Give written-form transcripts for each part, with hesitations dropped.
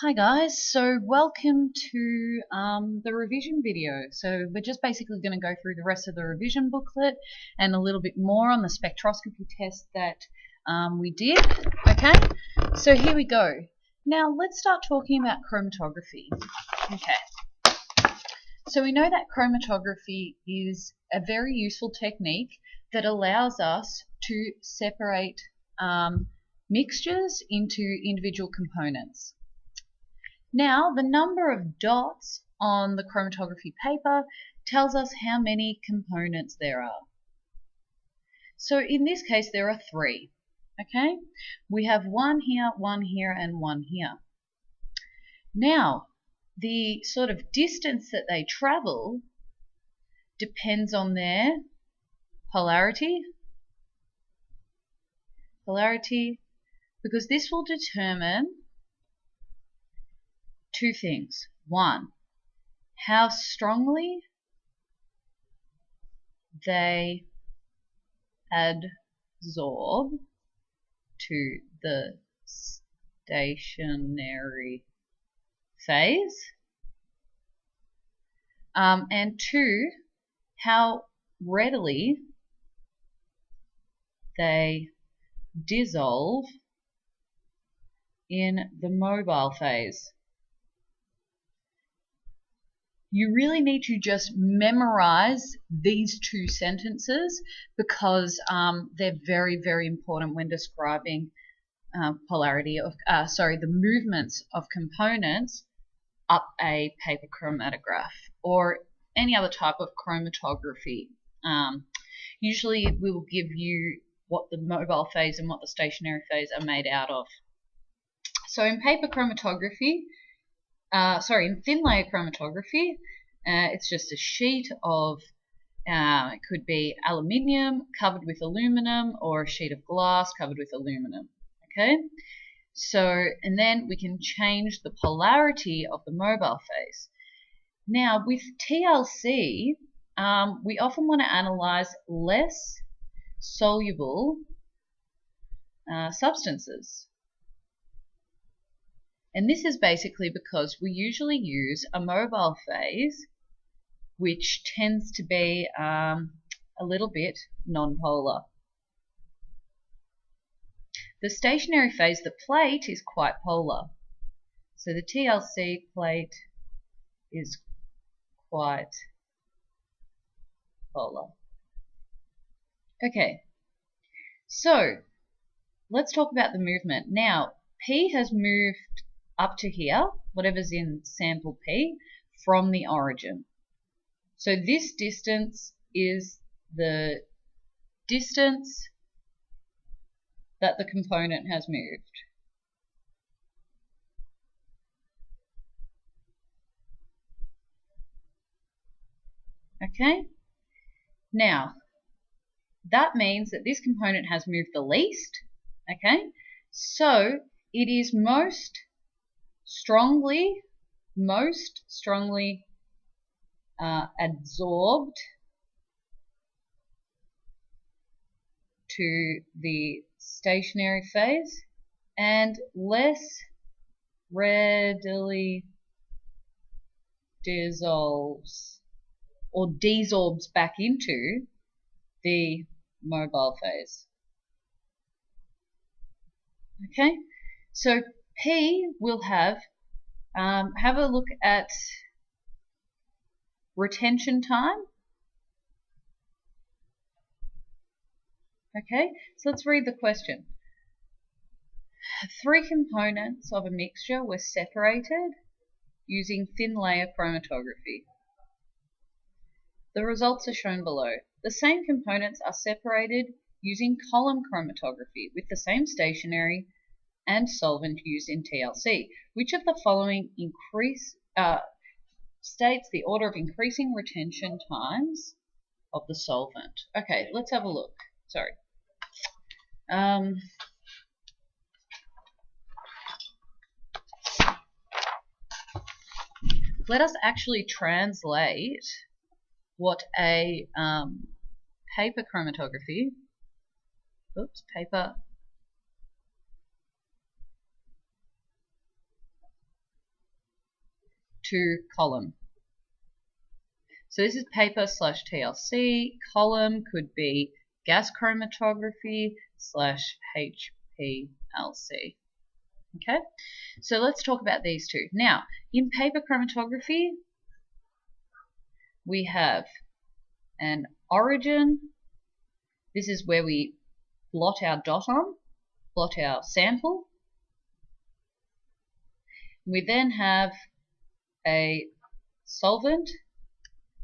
Hi guys, so welcome to the revision video. So we're just basically going to go through the rest of the revision booklet and a little bit more on the spectroscopy test that we did. Okay, so here we go. Now let's start talking about chromatography. Okay, so we know that chromatography is a very useful technique that allows us to separate mixtures into individual components. Now, the number of dots on the chromatography paper tells us how many components there are. So in this case, there are 3. Okay, we have one here, and one here. Now, the sort of distance that they travel depends on their polarity, because this will determine 2 things. 1, how strongly they adsorb to the stationary phase, and 2, how readily they dissolve in the mobile phase. You really need to just memorize these 2 sentences because they're very, very important when describing the movements of components up a paper chromatograph or any other type of chromatography. Usually we will give you what the mobile phase and what the stationary phase are made out of. So in paper chromatography, in thin layer chromatography, it's just a sheet of, it could be aluminium covered with aluminum or a sheet of glass covered with aluminum. Okay, so and then we can change the polarity of the mobile phase. Now with TLC, we often want to analyze less soluble substances. And this is basically because we usually use a mobile phase which tends to be a little bit nonpolar. The stationary phase, the plate, is quite polar. So the TLC plate is quite polar. Okay, so let's talk about the movement. Now, P has moved up to here, whatever's in sample P, from the origin. So this distance is the distance that the component has moved. Okay? Now, that means that this component has moved the least. Okay? So it is most strongly adsorbed to the stationary phase and less readily dissolves or desorbs back into the mobile phase. Okay, so P will have a look at retention time. Okay, so let's read the question. 3 components of a mixture were separated using thin layer chromatography. The results are shown below. The same components are separated using column chromatography with the same stationary and solvent used in TLC. Which of the following states the order of increasing retention times of the solvent? Okay, let's have a look. Sorry. Let us actually translate what a paper chromatography, to column. So this is paper/TLC. Column could be gas chromatography /HPLC. Okay, so let's talk about these two. Now, in paper chromatography, we have an origin. This is where we blot our dot on, blot our sample. We then have a solvent,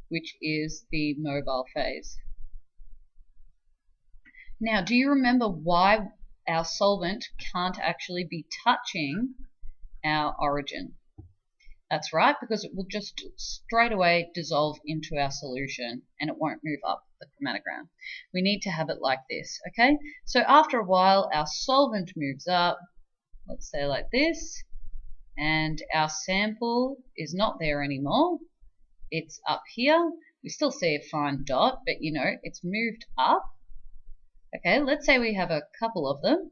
which is the mobile phase. Now, do you remember why our solvent can't actually be touching our origin? That's right, because it will just straight away dissolve into our solution and it won't move up the chromatogram. We need to have it like this, okay? So after a while, our solvent moves up, let's say like this, and our sample is not there anymore. It's up here. We still see a fine dot, but you know, it's moved up. Okay, let's say we have a couple of them.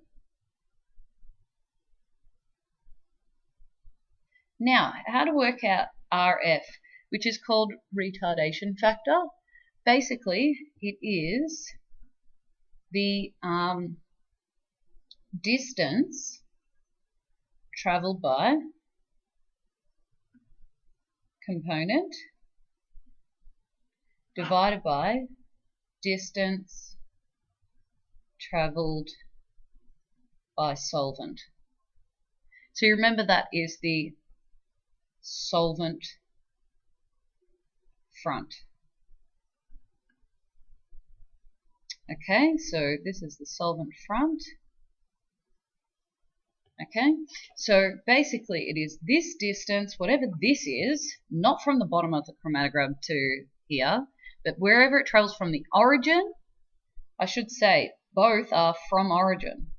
Now, how to work out RF, which is called retardation factor. Basically, it is the distance traveled by component divided by distance traveled by solvent. So you remember that is the solvent front. Okay, so this is the solvent front. Okay, so basically it is this distance, whatever this is, not from the bottom of the chromatogram to here, but wherever it travels from the origin. I should say both are from origin.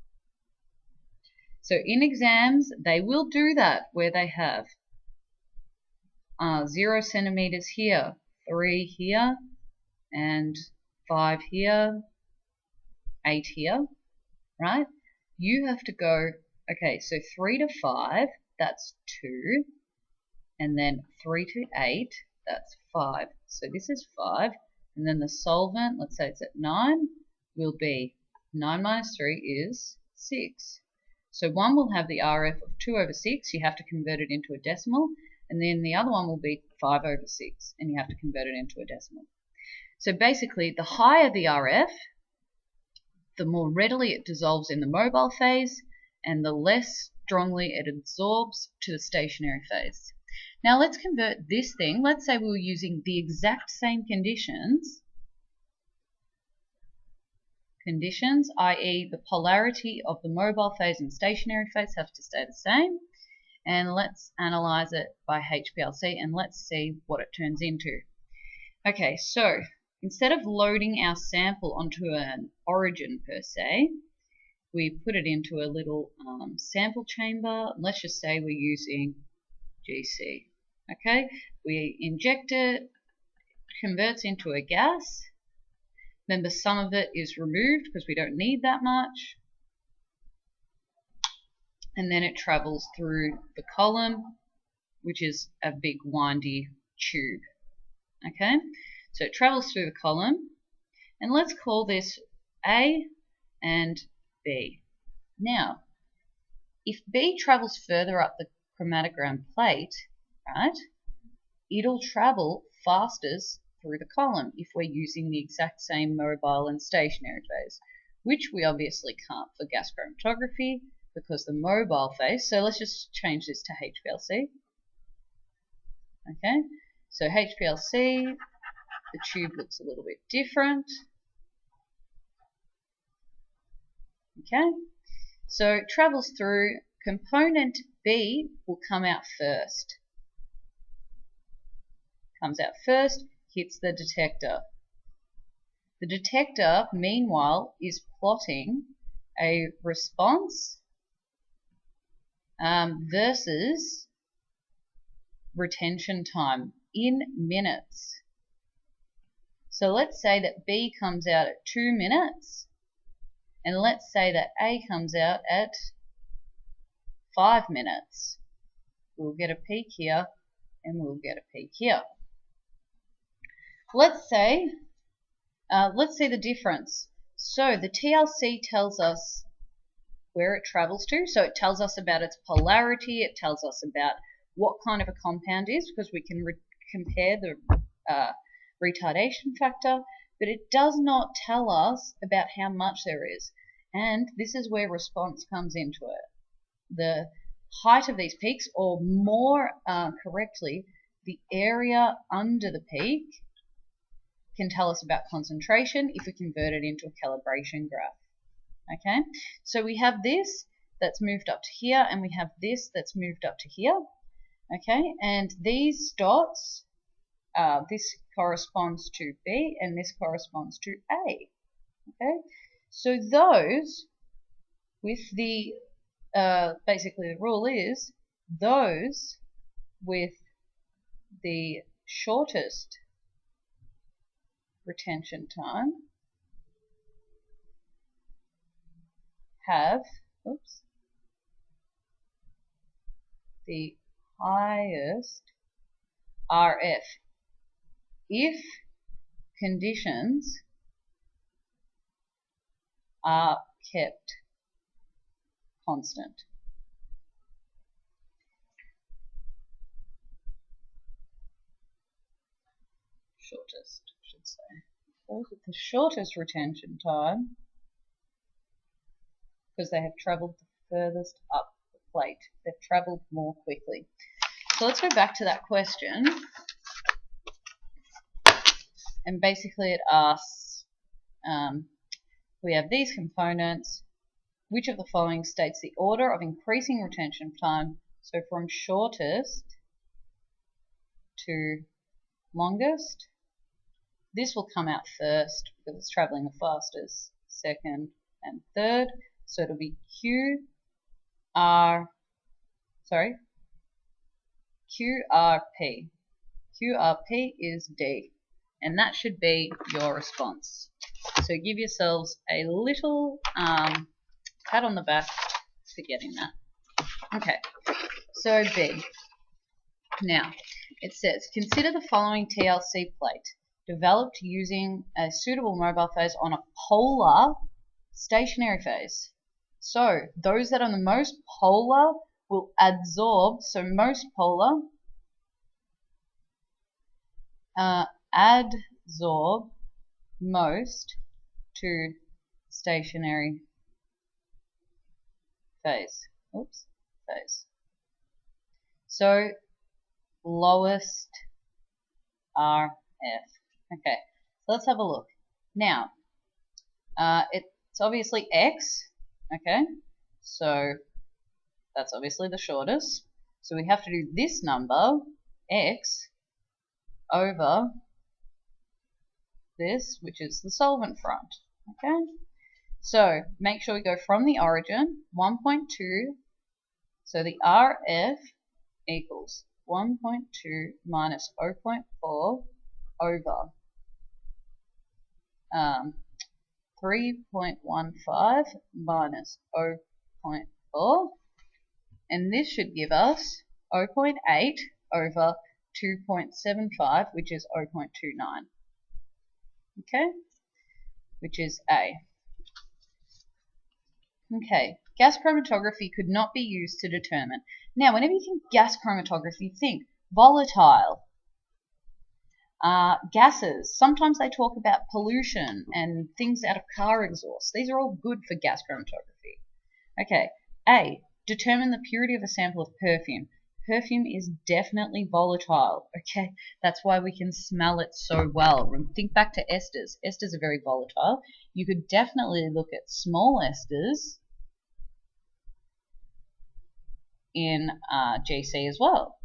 So in exams, they will do that where they have 0 centimeters here, 3 here, and 5 here, 8 here, right? You have to go, okay, so 3 to 5, that's 2, and then 3 to 8, that's 5. So this is 5, and then the solvent, let's say it's at 9, will be 9 minus 3 is 6. So one will have the RF of 2 over 6, you have to convert it into a decimal, and then the other one will be 5 over 6, and you have to convert it into a decimal. So basically, the higher the RF, the more readily it dissolves in the mobile phase, and the less strongly it absorbs to the stationary phase. Now let's convert this thing. Let's say we were using the exact same conditions, i.e. the polarity of the mobile phase and stationary phase have to stay the same. And let's analyze it by HPLC and let's see what it turns into. Okay, so instead of loading our sample onto an origin per se, we put it into a little sample chamber. Let's just say we're using GC. Okay, we inject it, converts into a gas. Remember, some of it is removed because we don't need that much. And then it travels through the column, which is a big windy tube. Okay, so it travels through the column, and let's call this A and B. Now, if B travels further up the chromatogram plate, right, it'll travel fastest through the column if we're using the exact same mobile and stationary phase, which we obviously can't for gas chromatography because the mobile phase, so let's just change this to HPLC. Okay, so HPLC, the tube looks a little bit different. Okay, so it travels through, component B will come out first. Comes out first, hits the detector. The detector, meanwhile, is plotting a response versus retention time in minutes. So let's say that B comes out at 2 minutes, and let's say that A comes out at 5 minutes. We'll get a peak here and we'll get a peak here. Let's say the difference. So the TLC tells us where it travels to. So it tells us about its polarity. It tells us about what kind of a compound is, because we can compare the retardation factor, but it does not tell us about how much there is. And this is where response comes into it. The height of these peaks, or more correctly, the area under the peak, can tell us about concentration if we convert it into a calibration graph. Okay, so we have this that's moved up to here, and we have this that's moved up to here. Okay, and these dots, this corresponds to B and this corresponds to A. Okay, so those with the basically the rule is those with the shortest retention time have the highest RF if conditions are kept constant. Shortest, I should say. Those with the shortest retention time, because they have travelled the furthest up the plate. They've travelled more quickly. So let's go back to that question. And basically it asks, we have these components. Which of the following states the order of increasing retention time? So from shortest to longest. This will come out first because it's travelling the fastest, second and third. So it'll be QRP. QRP is D. And that should be your response. So give yourselves a little pat on the back for getting that. Okay, so B. Now, it says, consider the following TLC plate developed using a suitable mobile phase on a polar stationary phase. So those that are the most polar will adsorb, so most polar adsorb most to stationary phase. Phase. So lowest RF. Okay, so let's have a look. Now, it's obviously X. Okay, so that's obviously the shortest. So we have to do this number, X, over this, which is the solvent front. Okay, so make sure we go from the origin, 1.2, so the RF equals 1.2 minus 0.4 over 3.15 minus 0.4, and this should give us 0.8 over 2.75, which is 0.29. Okay, which is A. Okay, gas chromatography could not be used to determine. Now, whenever you think gas chromatography, think volatile. Gases, sometimes they talk about pollution and things out of car exhaust. These are all good for gas chromatography. Okay, A, determine the purity of a sample of perfume. Perfume is definitely volatile. Okay, that's why we can smell it so well. Think back to esters. Esters are very volatile. You could definitely look at small esters in GC as well.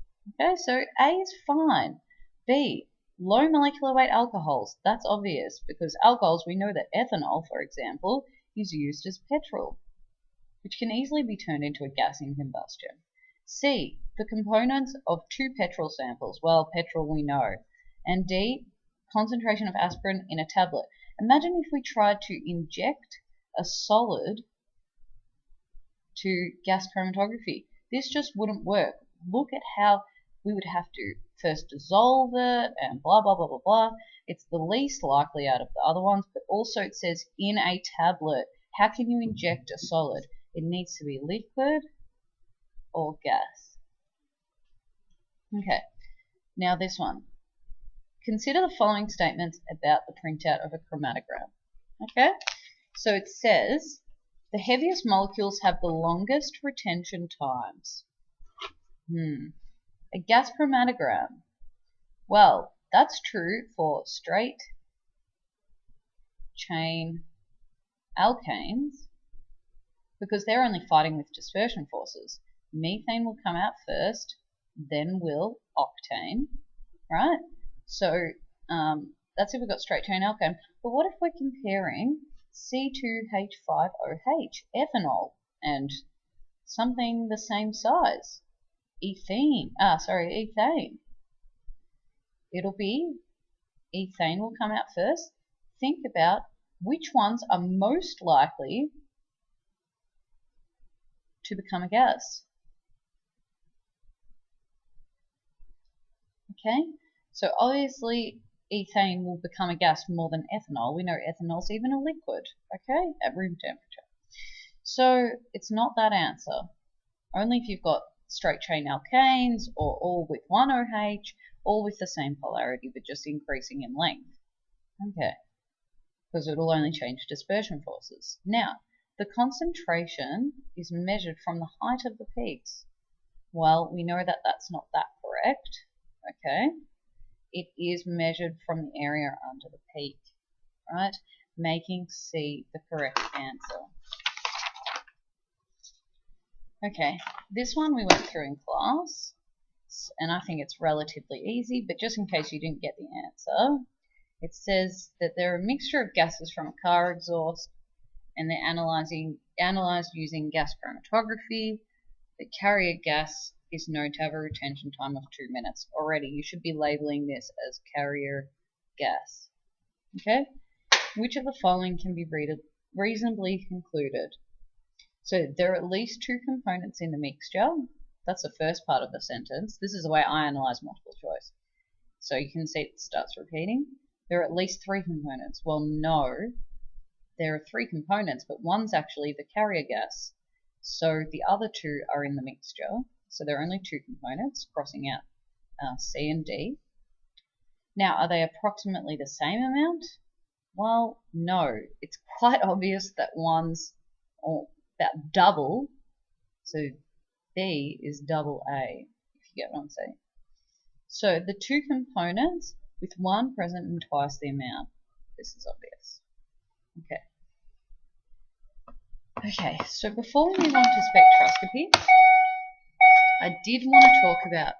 Okay, so A is fine. B, low molecular weight alcohols. That's obvious because alcohols, we know that ethanol, for example, is used as petrol, which can easily be turned into a gas in combustion. C, the components of 2 petrol samples. Well, petrol we know. And D, concentration of aspirin in a tablet. Imagine if we tried to inject a solid to gas chromatography. This just wouldn't work. Look at how we would have to first dissolve it and blah, blah, blah, blah, blah. It's the least likely out of the other ones, but also it says in a tablet. How can you inject a solid? It needs to be liquid or gas. Okay, now this one. Consider the following statements about the printout of a chromatogram. Okay, so it says the heaviest molecules have the longest retention times. A gas chromatogram. Well, that's true for straight chain alkanes because they're only fighting with dispersion forces. Methane will come out first, then will octane, right? So that's if we've got straight chain alkane. But what if we're comparing C2H5OH, ethanol, and something the same size, ethane? It'll be ethane will come out first. Think about which ones are most likely to become a gas. Okay, so obviously ethane will become a gas more than ethanol. We know ethanol's even a liquid, okay, at room temperature. So it's not that answer. Only if you've got straight chain alkanes or all with one OH, all with the same polarity but just increasing in length. Okay, because it'll only change dispersion forces. Now, the concentration is measured from the height of the peaks. Well, we know that that's not that correct. Okay, it is measured from the area under the peak, right? Making C the correct answer. Okay, this one we went through in class, and I think it's relatively easy, but just in case you didn't get the answer, it says that they're a mixture of gases from a car exhaust, and they're analyzed using gas chromatography. The carrier gas is known to have a retention time of 2 minutes. Already, you should be labeling this as carrier gas. Okay? Which of the following can be reasonably concluded? So there are at least 2 components in the mixture. That's the first part of the sentence. This is the way I analyze multiple choice. So you can see it starts repeating. There are at least 3 components. Well, no. There are 3 components, but one's actually the carrier gas. So the other 2 are in the mixture. So there are only 2 components, crossing out C and D. Now, are they approximately the same amount? Well, no. It's quite obvious that one's about double. So B is double A, if you get what I'm saying. So the 2 components with one present in twice the amount. This is obvious. Okay, so before we move on to spectroscopy, I did want to talk about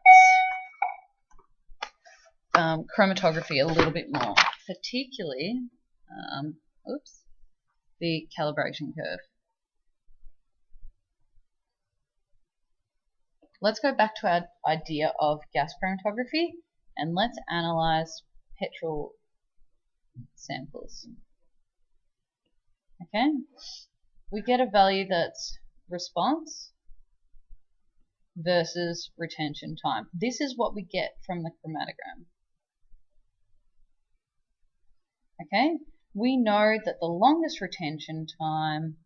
chromatography a little bit more, particularly the calibration curve. Let's go back to our idea of gas chromatography and let's analyze petrol samples. Okay, we get a value that's response versus retention time. This is what we get from the chromatogram. Okay, we know that the longest retention time,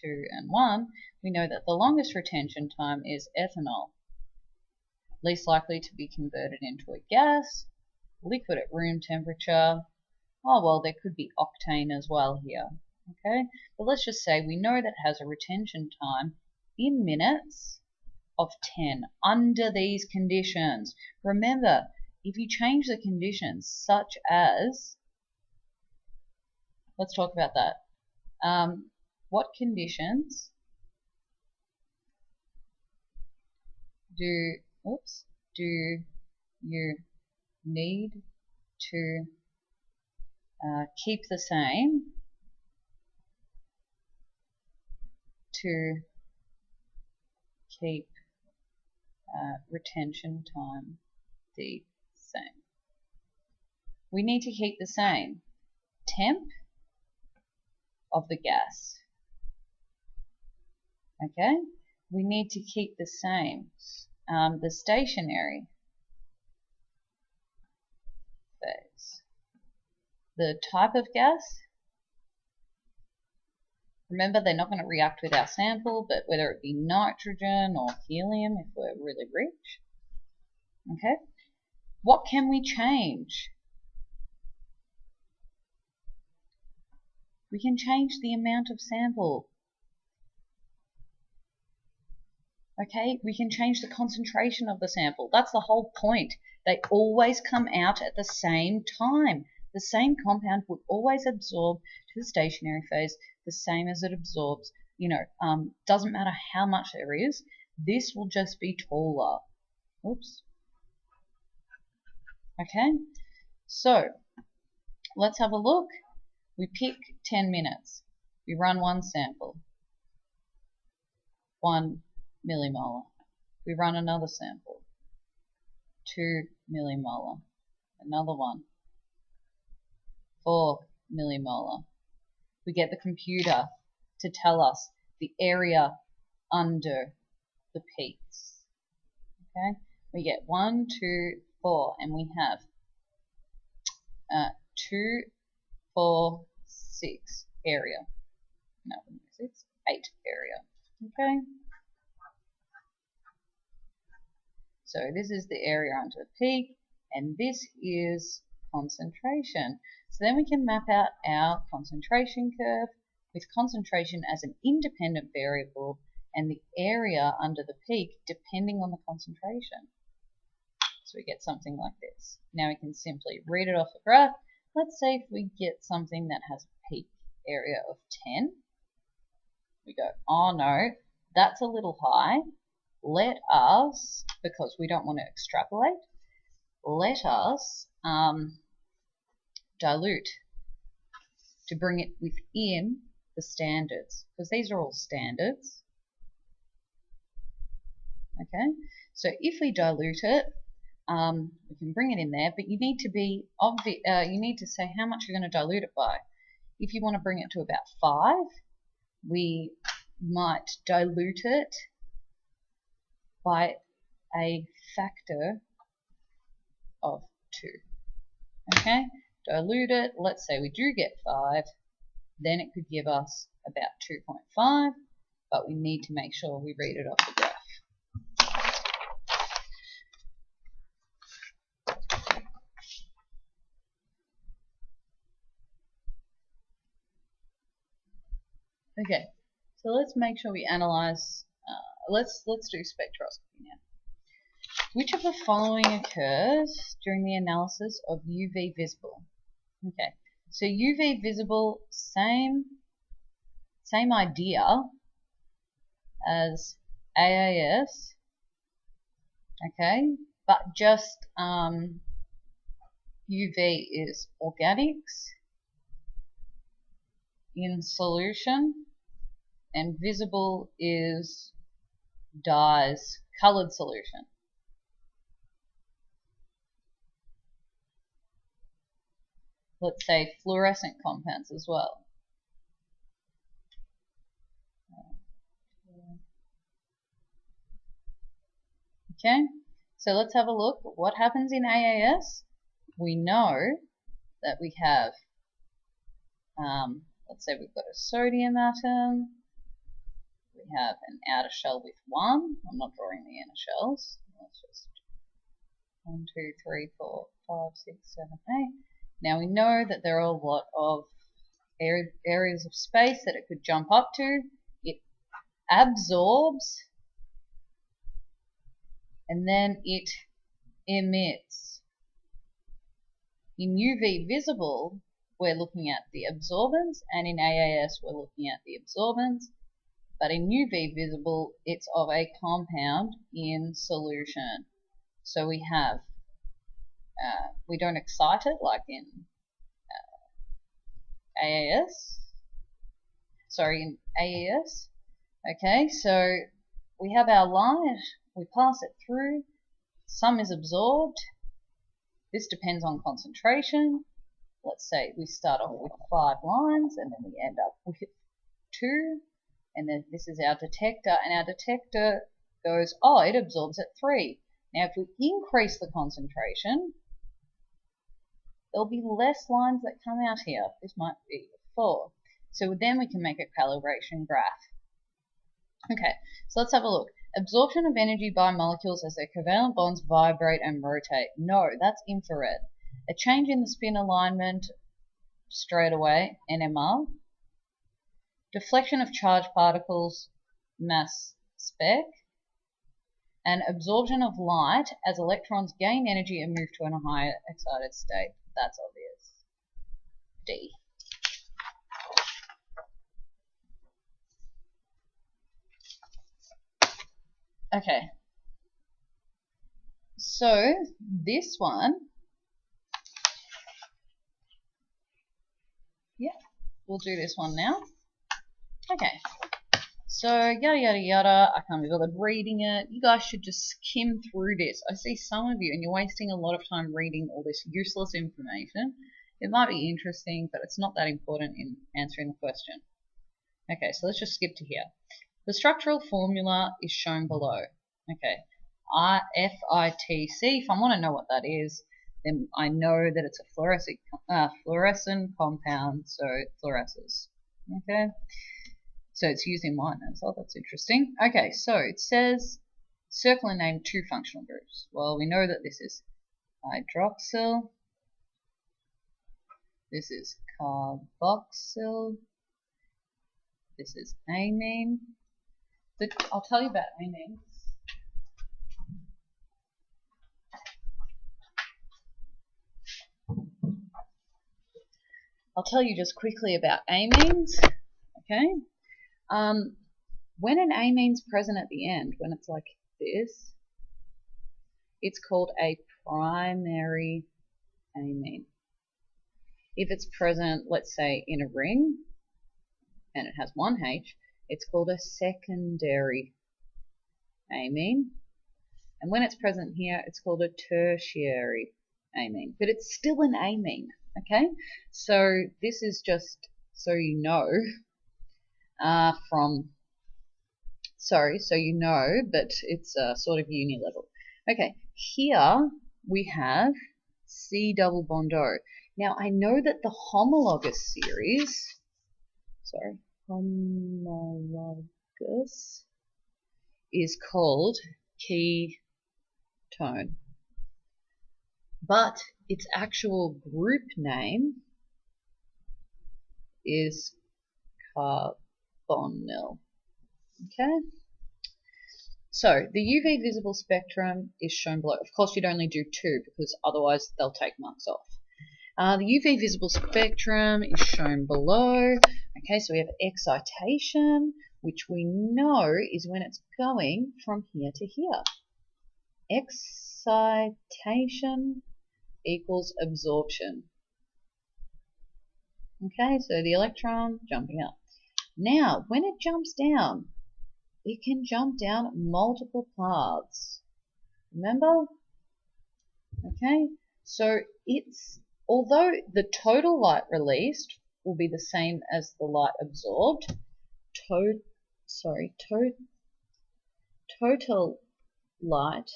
2 and 1, we know that the longest retention time is ethanol. Least likely to be converted into a gas, liquid at room temperature. Oh, well, there could be octane as well here. Okay, but let's just say we know that it has a retention time in minutes of 10 under these conditions. Remember, if you change the conditions such as, let's talk about that. What conditions do you need to keep the same to keep retention time the same? We need to keep the same temp of the gas. Okay, we need to keep the same the stationary phase. The type of gas, remember they're not going to react with our sample, but whether it be nitrogen or helium if we're really rich. Okay, what can we change? We can change the amount of sample. Okay, we can change the concentration of the sample. That's the whole point. They always come out at the same time. The same compound would always absorb to the stationary phase the same as it absorbs. Doesn't matter how much there is. This will just be taller. Oops. Okay, so let's have a look. We pick 10 minutes. We run one sample. 1 millimolar. We run another sample. 2 millimolar. Another one. 4 millimolar. We get the computer to tell us the area under the peaks. Okay, we get 1, 2, 4, and we have 2, 4, 6 area. No, 6, 8 area. Okay. So this is the area under the peak, and this is concentration. So then we can map out our concentration curve with concentration as an independent variable and the area under the peak depending on the concentration. So we get something like this. Now we can simply read it off the graph. Let's say if we get something that has a peak area of 10, we go, oh no, that's a little high. Let us, because we don't want to extrapolate, let us dilute to bring it within the standards, because these are all standards. Okay, so if we dilute it, we can bring it in there, but you need to be you need to say how much you're going to dilute it by. If you want to bring it to about 5, we might dilute it by a factor of 2. Okay, dilute it, let's say we do get 5, then it could give us about 2.5, but we need to make sure we read it off the graph. Okay, so let's make sure we analyze, let's do spectroscopy now. Which of the following occurs during the analysis of UV visible? Okay, so UV visible, same idea as AAS, okay, but just UV is organics in solution, and visible is dyes, colored solution. Let's say fluorescent compounds as well. Okay, so let's have a look. What happens in AAS? We know that we have, let's say we've got a sodium atom. We have an outer shell with 1. I'm not drawing the inner shells. Let's just 1, 2, 3, 4, 5, 6, 7, 8. Now we know that there are a lot of areas of space that it could jump up to. It absorbs and then it emits. In UV visible, we're looking at the absorbance, and in AAS, we're looking at the absorbance. But in UV visible, it's of a compound in solution. So we have, we don't excite it like in in AES. Okay, so we have our line, we pass it through, some is absorbed. This depends on concentration. Let's say we start off with 5 lines and then we end up with 2, and then this is our detector, and our detector goes, oh, it absorbs at 3. Now, if we increase the concentration, there'll be less lines that come out here. This might be 4. So then we can make a calibration graph. Okay, so let's have a look. Absorption of energy by molecules as their covalent bonds vibrate and rotate. No, that's infrared. A change in the spin alignment, straight away, NMR. Deflection of charged particles, mass spec. And absorption of light as electrons gain energy and move to a higher excited state. That's obvious. D. Okay. So this one, yeah, we'll do this one now. Okay. So yada yada yada, I can't be bothered reading it. You guys should just skim through this. I see some of you and you're wasting a lot of time reading all this useless information. It might be interesting, but it's not that important in answering the question. Okay, so let's just skip to here. The structural formula is shown below. Okay, FITC, if I want to know what that is, then I know that it's a fluorescent compound, so it fluoresces. Okay. So it's used in wine as well. That's interesting. Okay, so it says circle and name 2 functional groups. Well, we know that this is hydroxyl. This is carboxyl. This is amine. I'll tell you about amines. I'll tell you just quickly about amines. Okay. When an amine's present at the end, when it's like this, it's called a primary amine. If it's present, let's say, in a ring, and it has 1 H, it's called a secondary amine. And when it's present here, it's called a tertiary amine. But it's still an amine, okay? So this is just so you know, so you know, but it's sort of uni level. Okay, here we have C double bond O. Now I know that the homologous series, homologous is called ketone, but its actual group name is carbonyl. Okay, so the UV visible spectrum is shown below. Of course, you'd only do 2 because otherwise they'll take marks off. The UV visible spectrum is shown below. Okay, so we have excitation, which we know is when it's going from here to here. Excitation equals absorption. Okay, so the electron jumping up. Now, when it jumps down, it can jump down multiple paths. Remember? Okay, so although the total light released will be the same as the light absorbed, total light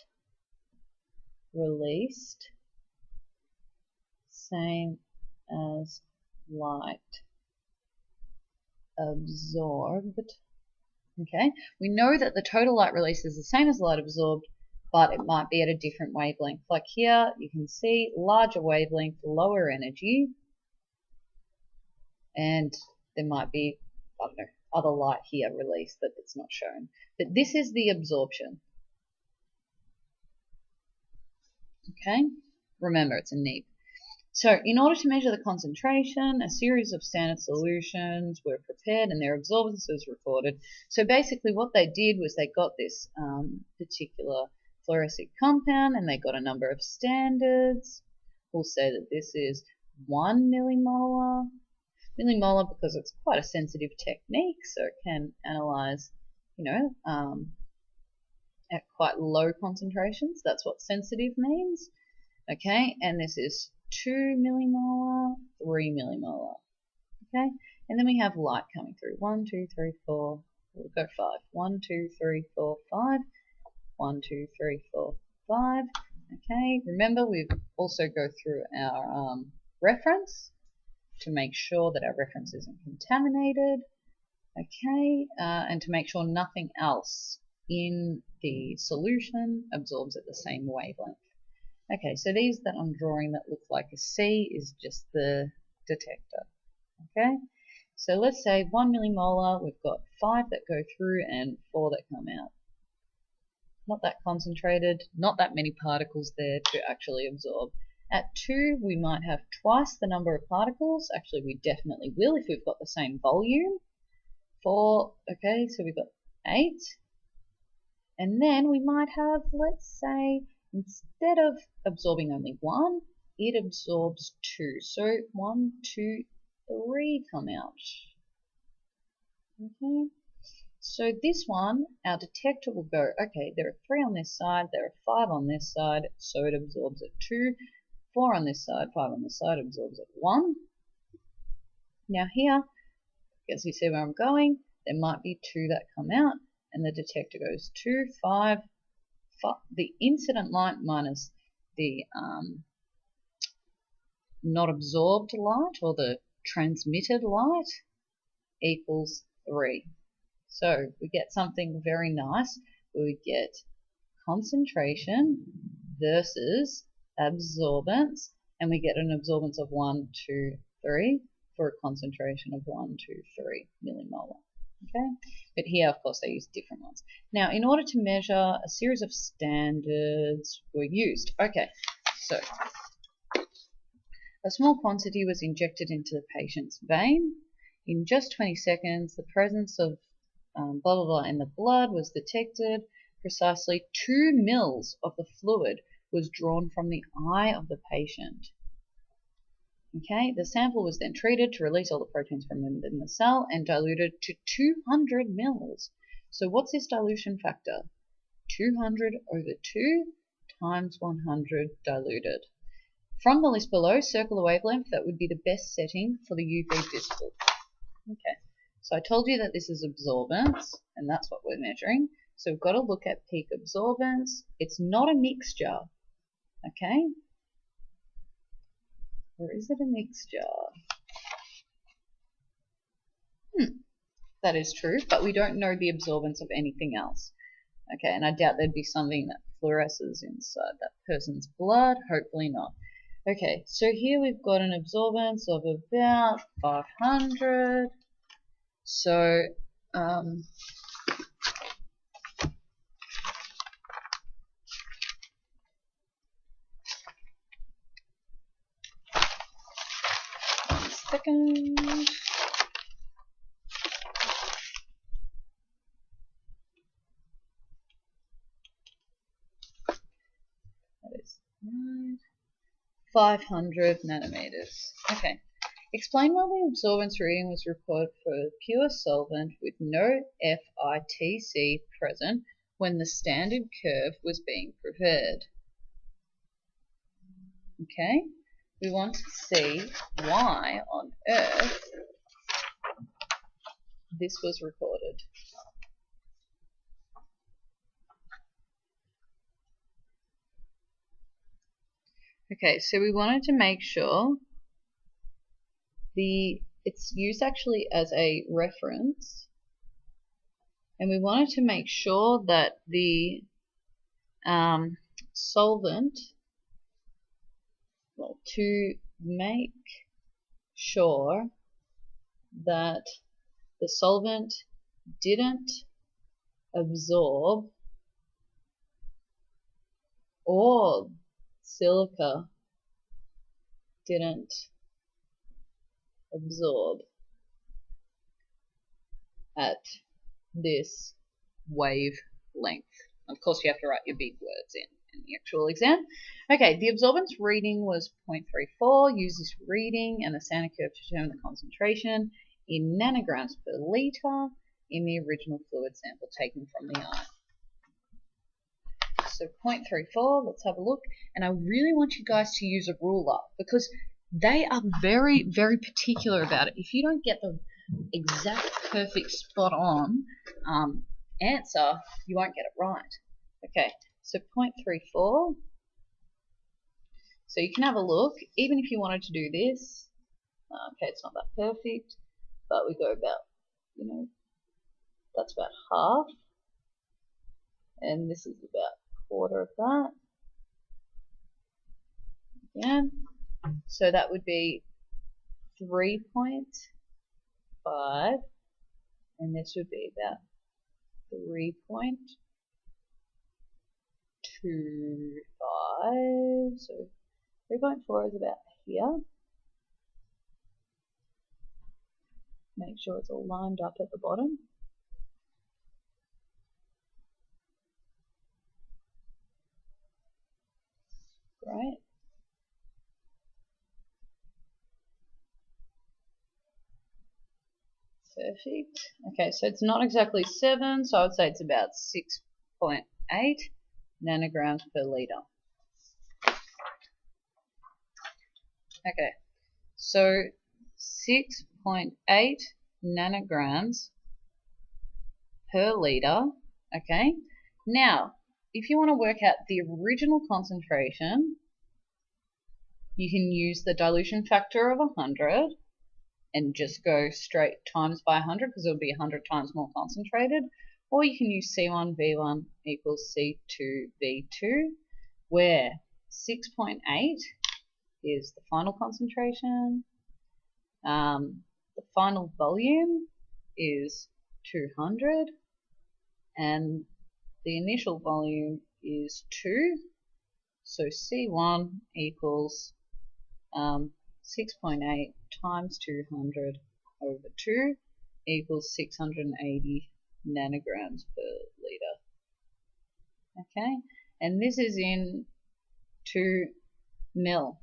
released same as light absorbed. Okay, we know that the total light release is the same as light absorbed, but it might be at a different wavelength. Like here, you can see larger wavelength, lower energy, and there might be, I don't know, other light here released that it's not shown. But this is the absorption. Okay, remember it's a NEAP. So in order to measure the concentration, a series of standard solutions were prepared and their absorbance was recorded. So basically what they did was they got this particular fluorescent compound and they got a number of standards. We'll say that this is 1 millimolar. Millimolar because it's quite a sensitive technique, so it can analyze, at quite low concentrations. That's what sensitive means. Okay, and this is 2 millimolar, 3 millimolar. Okay, and then we have light coming through. 1, 2, 3, 4. We'll go 5. 1, 2, 3, 4, 5. 1, 2, 3, 4, 5. Okay, remember we also go through our reference to make sure that our reference isn't contaminated. Okay, and to make sure nothing else in the solution absorbs at the same wavelength. Okay, so these that I'm drawing that look like a C is just the detector. Okay, so let's say 1 millimolar, we've got 5 that go through and 4 that come out. Not that concentrated, not that many particles there to actually absorb. At 2, we might have twice the number of particles. Actually, we definitely will if we've got the same volume. 4, okay, so we've got 8. And then we might have, let's say, instead of absorbing only 1, it absorbs 2. So 1, 2, 3 come out. Okay. So this one, our detector will go, okay, there are 3 on this side, there are 5 on this side, so it absorbs at 2. 4 on this side, 5 on this side, absorbs at 1. Now here, as you see where I'm going, there might be 2 that come out, and the detector goes 2, 5, the incident light minus the not absorbed light, or the transmitted light, equals 3. So we get something very nice. We get concentration versus absorbance, and we get an absorbance of 1, 2, 3 for a concentration of 1, 2, 3 millimolar. Okay, but here, of course, they use different ones. Now, in order to measure, a series of standards were used. Okay, so a small quantity was injected into the patient's vein. In just 20 seconds, the presence of blah, blah, blah in the blood was detected. Precisely 2 mils of the fluid was drawn from the eye of the patient. Okay, the sample was then treated to release all the proteins from within the cell and diluted to 200 mils. So what's this dilution factor? 200 over 2 times 100 diluted. From the list below, circle a wavelength that would be the best setting for the UV visible. Okay, so I told you that this is absorbance, and that's what we're measuring. So we've got to look at peak absorbance. It's not a mixture, okay? Or is it a mixture? That is true, but we don't know the absorbance of anything else. Okay, and I doubt there'd be something that fluoresces inside that person's blood. Hopefully not. Okay, so here we've got an absorbance of about 500. So, second. That is right. 500 nanometers. Okay. Explain why the absorbance reading was recorded for pure solvent with no FITC present when the standard curve was being prepared. Okay. We want to see why on earth this was recorded. Okay, so we wanted to make sure it's used actually as a reference, and we wanted to make sure that the solvent, well, to make sure that the solvent didn't absorb or silica didn't absorb at this wavelength. Of course, you have to write your big words in the actual exam. Okay, the absorbance reading was 0.34. Use this reading and the standard curve to determine the concentration in nanograms per litre in the original fluid sample taken from the eye. So 0.34, let's have a look. And I really want you guys to use a ruler because they are very, very particular about it. If you don't get the exact perfect spot on answer, you won't get it right. Okay, so 0.34. So you can have a look, even if you wanted to do this. Okay, it's not that perfect, but we go about, that's about half. And this is about a quarter of that. Again, so that would be 3.5, and this would be about 3.25. So 3.4 is about here. Make sure it's all lined up at the bottom. Great. Perfect. Okay, so it's not exactly 7, so I would say it's about 6.8 nanograms per liter. Okay, so 6.8 nanograms per liter. Okay, now if you want to work out the original concentration, you can use the dilution factor of 100 and just go straight times by 100 because it'll be 100 times more concentrated. Or you can use C1V1 equals C2V2, where 6.8 is the final concentration. The final volume is 200, and the initial volume is 2. So C1 equals 6.8 times 200 over 2 equals 680 nanograms per liter. Okay, and this is in 2 mil.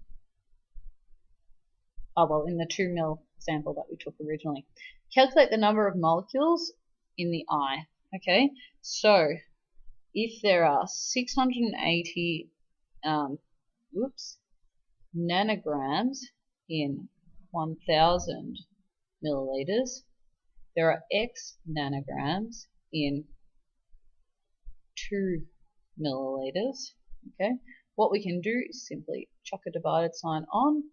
Oh, well, in the 2 mil sample that we took originally. Calculate the number of molecules in the eye. Okay, so if there are 680 nanograms in 1000 milliliters, there are X nanograms in 2 milliliters. Okay, what we can do is simply chuck a divided sign on,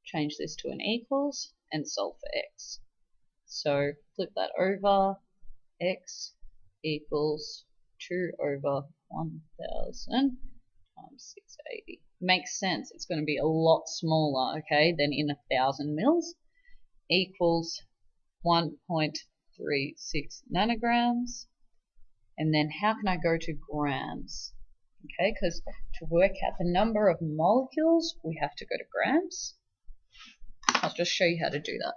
change this to an equals, and solve for X. So flip that over, X equals 2 over 1000 times 680. Makes sense. It's going to be a lot smaller, okay, than in 1000 mils. Equals 1.36 nanograms. And then how can I go to grams? Okay, because to work out the number of molecules, we have to go to grams. I'll just show you how to do that.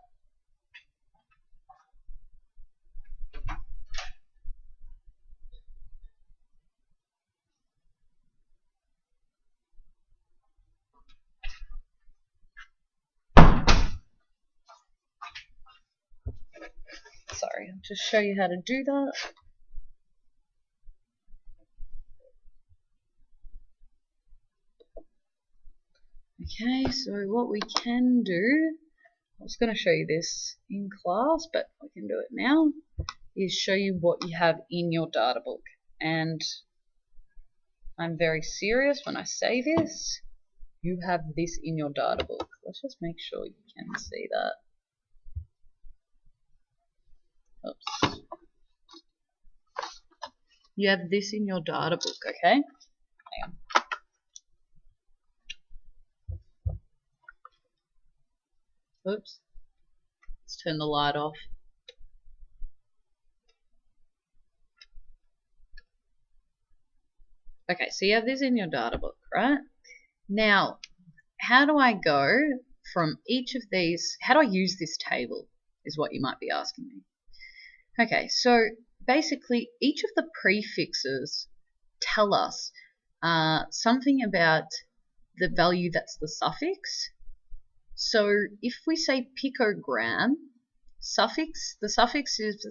Sorry, I'll just show you how to do that. Okay, so what we can do, I was going to show you this in class, but I can do it now, is show you what you have in your data book. And I'm very serious when I say this. You have this in your data book. Let's just make sure you can see that. Oops. You have this in your data book, okay? Hang on. Oops. Let's turn the light off. Okay, so you have this in your data book, right? Now, how do I go from each of these, how do I use this table, is what you might be asking me. Okay, so basically each of the prefixes tell us something about the value that's the suffix. So if we say picogram, the suffix is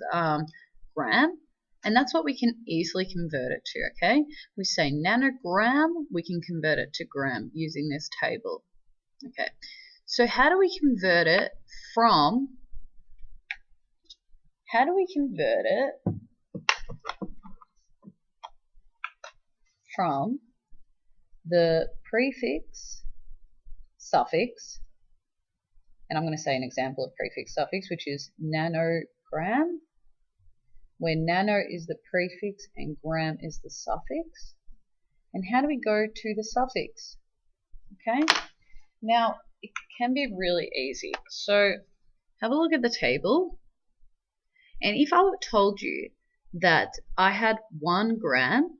gram, and that's what we can easily convert it to, okay? We say nanogram, we can convert it to gram using this table. Okay, so how do we convert it from, from the prefix, suffix, and I'm going to say an example of prefix suffix, which is nanogram, where nano is the prefix and gram is the suffix. And how do we go to the suffix? Okay, now it can be really easy. So have a look at the table, and if I told you that I had 1 gram,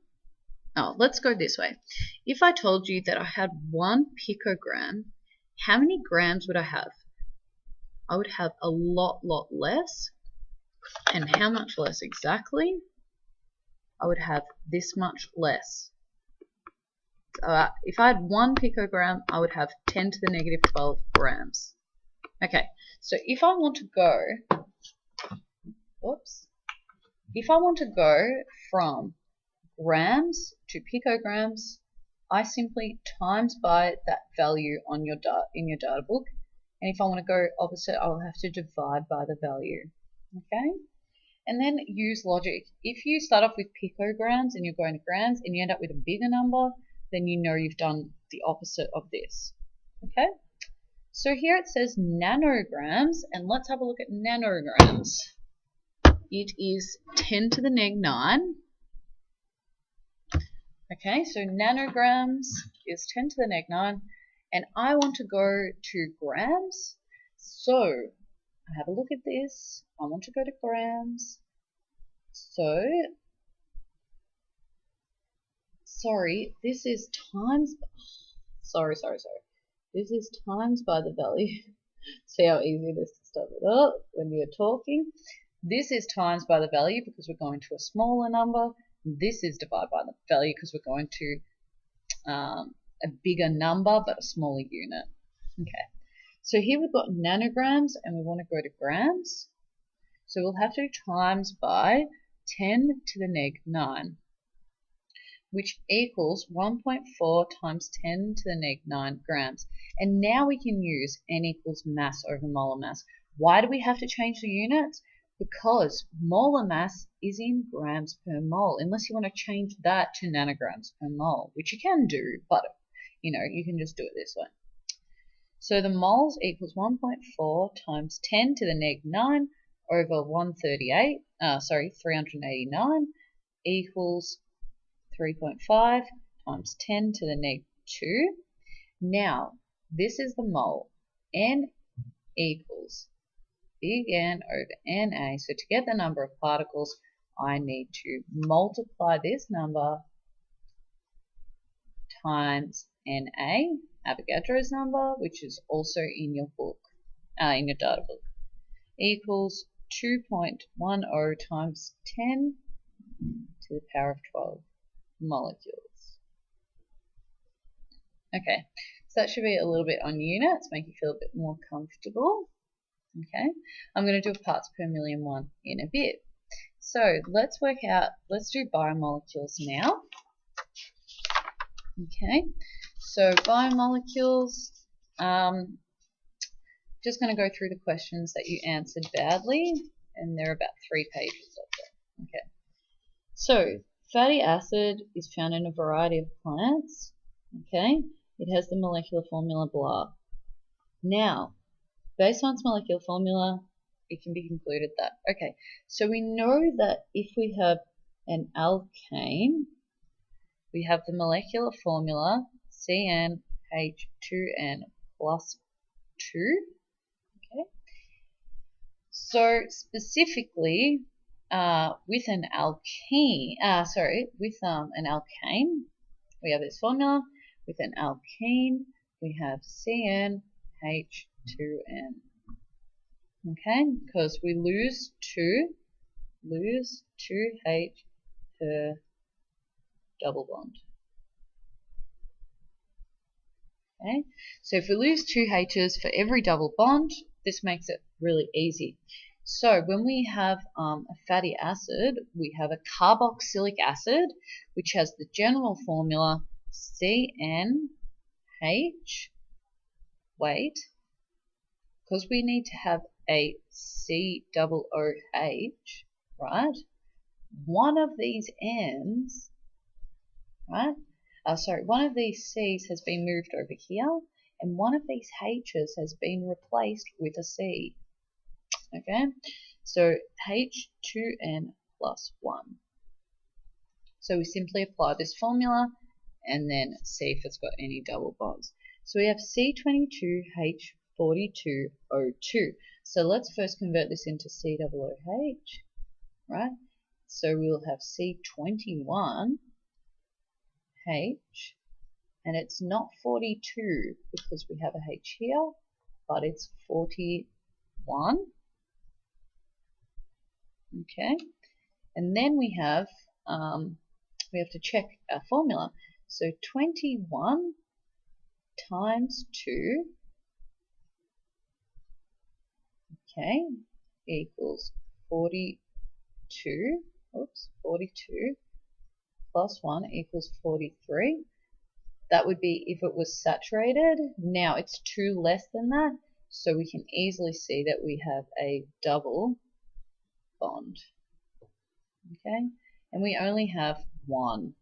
oh, let's go this way. If I told you that I had 1 picogram, how many grams would I have? I would have a lot less. And how much less exactly? I would have this much less. If I had 1 picogram, I would have 10 to the negative 12 grams. Okay, so if I want to go, if I want to go from grams to picograms, I simply times by that value on your in your data book. And if I want to go opposite, I'll have to divide by the value. Okay? And then use logic. If you start off with picograms and you're going to grams and you end up with a bigger number, then you know you've done the opposite of this. Okay? So here it says nanograms, and let's have a look at nanograms. It is 10 to the neg 9. Okay, so nanograms is 10 to the neg 9, and I want to go to grams. So I have a look at this. I want to go to grams. So, sorry, this is times, sorry. This is times by the value. See how easy it is to start it up when you're talking. This is times by the value because we're going to a smaller number. This is divided by the value because we're going to a bigger number but a smaller unit. Okay, so here we've got nanograms and we want to go to grams. So we'll have to times by 10 to the neg 9, which equals 1.4 times 10 to the neg 9 grams. And now we can use N equals mass over molar mass. Why do we have to change the units? Because molar mass is in grams per mole, unless you want to change that to nanograms per mole, which you can do, but you know, you can just do it this way. So the moles equals 1.4 times 10 to the neg 9 over 389 equals 3.5 times 10 to the neg 2. Now, this is the mole. N equals big N over Na. So to get the number of particles, I need to multiply this number times Na, Avogadro's number, which is also in your book, in your data book, equals 2.10 times 10 to the power of 12 molecules. Okay, so that should be a little bit on units, make you feel a bit more comfortable. Okay, I'm going to do a parts per million one in a bit. So let's do biomolecules now. Okay, so biomolecules, just going to go through the questions that you answered badly, and there are about 3 pages of them. Okay, so fatty acid is found in a variety of plants. Okay, it has the molecular formula blah. Now, based on its molecular formula, it can be concluded that, okay, so we know that if we have an alkane, we have the molecular formula CnH2n plus 2. Okay, so specifically with an alkene, an alkane, we have this formula. With an alkene, we have CnH2n. Okay, because we lose 2 H per double bond. Okay, so if we lose 2 H's for every double bond, this makes it really easy. So when we have a fatty acid, we have a carboxylic acid, which has the general formula CnH, wait, because we need to have a COOH, right? One of these N's, right, one of these C's has been moved over here, and one of these H's has been replaced with a C. Okay, so H2N plus 1. So we simply apply this formula and then see if it's got any double bonds. So we have C22H42O2. So let's first convert this into COOH, right? So we'll have C21H, and it's not 42 because we have a H here, but it's 41. Okay, and then we have to check our formula. So 21 times 2, okay, equals 42. Oops, 42 plus 1 equals 43. That would be if it was saturated. Now it's 2 less than that, so we can easily see that we have a double bond. Okay, and we only have 1.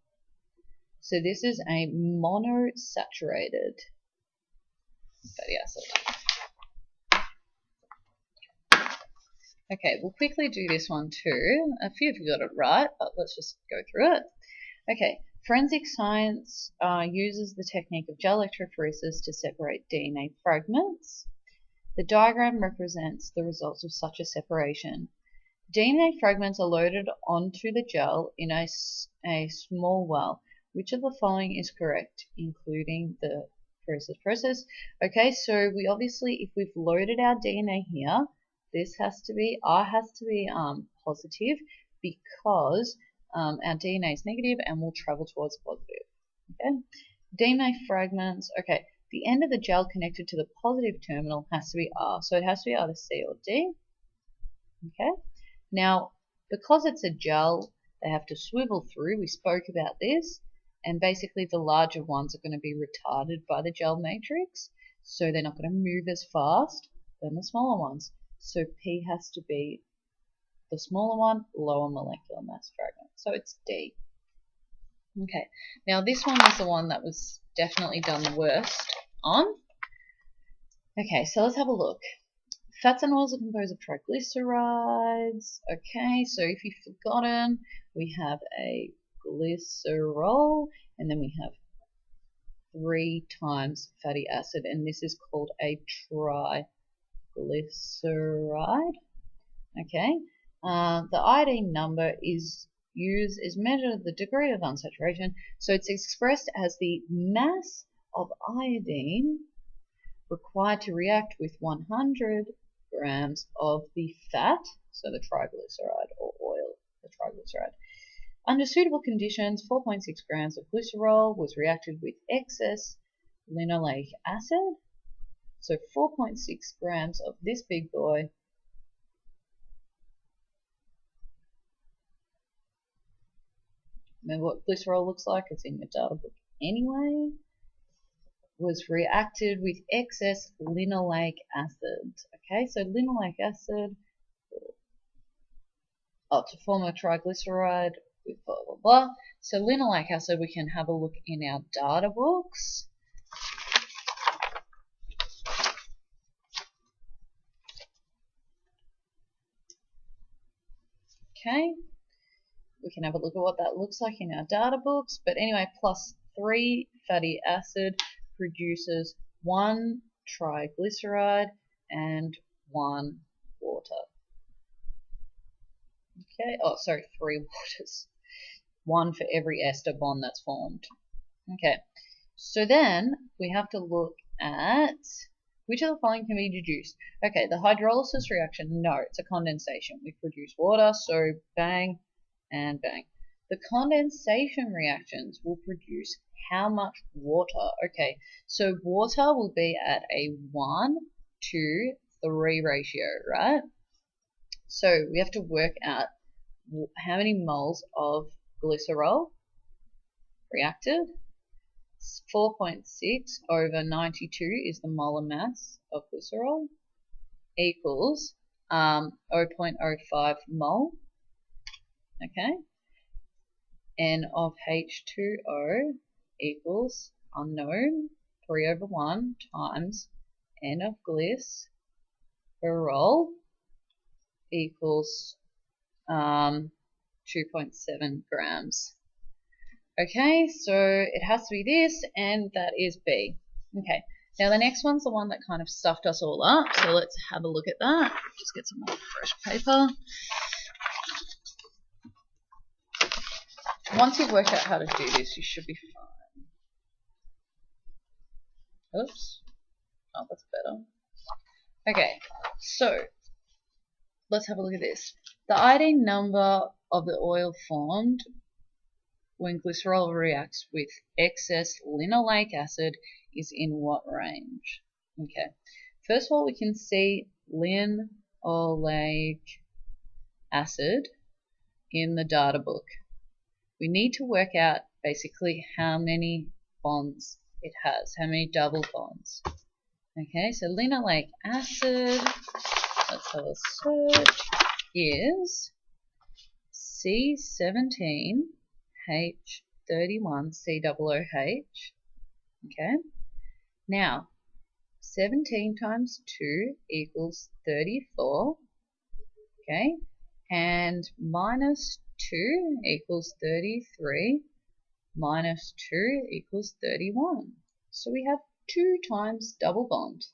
So this is a monosaturated fatty acid. Okay, we'll quickly do this one too. A few of you got it right, but let's just go through it. Okay, forensic science uses the technique of gel electrophoresis to separate DNA fragments. The diagram represents the results of such a separation. DNA fragments are loaded onto the gel in a small well. Which of the following is correct, including the process? Okay, so we obviously, if we've loaded our DNA here, this has to be, R has to be positive because our DNA is negative and will travel towards positive. Okay, DNA fragments, okay, the end of the gel connected to the positive terminal has to be R, so it has to be either C or D. Okay, now because it's a gel, they have to swivel through. We spoke about this. And basically the larger ones are going to be retarded by the gel matrix, so they're not going to move as fast than the smaller ones. So P has to be the smaller one, lower molecular mass fragment. So it's D. Okay, now this one was the one that was definitely done the worst on. Okay, so let's have a look. Fats and oils are composed of triglycerides. Okay, so if you've forgotten, we have a glycerol, and then we have 3 times fatty acid, and this is called a triglyceride. Okay, the iodine number is measured as the degree of unsaturation, so it's expressed as the mass of iodine required to react with 100 grams of the fat, so the triglyceride or oil, the triglyceride. Under suitable conditions, 4.6 grams of glycerol was reacted with excess linoleic acid. So 4.6 grams of this big boy remember what glycerol looks like, it's in your data book anyway, was reacted with excess linoleic acid. Okay, so linoleic acid, to form a triglyceride with blah blah blah. So linoleic acid, we can have a look in our data books. Okay, we can have a look at what that looks like in our data books. But anyway, plus 3 fatty acid produces 1 triglyceride and 1 water. Okay, oh sorry, 3 waters. 1 for every ester bond that's formed. Okay, so then we have to look at which of the following can be deduced. Okay, the hydrolysis reaction, no, it's a condensation. We produce water, so bang and bang. The condensation reactions will produce how much water? Okay, so water will be at a 1:3 ratio, right? So we have to work out how many moles of glycerol reacted. 4.6 over 92 is the molar mass of glycerol, equals 0.05 mole. Okay, N of H2O equals unknown 3/1 times N of glycerol equals 2.7 grams. Okay, so it has to be this, and that is B. Okay, now the next one's the one that kind of stuffed us all up, so let's have a look at that. Just get some more fresh paper. Once you've worked out how to do this, you should be fine. Oops. Oh, that's better. Okay, so let's have a look at this. The iodine number of the oil formed when glycerol reacts with excess linoleic acid is in what range? Okay, first of all, we can see linoleic acid in the data book. We need to work out basically how many bonds it has, how many double bonds. Okay, so linoleic acid, let's have a search, is C17H31COOH. Okay, now 17 times 2 equals 34. Okay, and minus 2 equals 33, minus 2 equals 31. So we have 2 times double bond.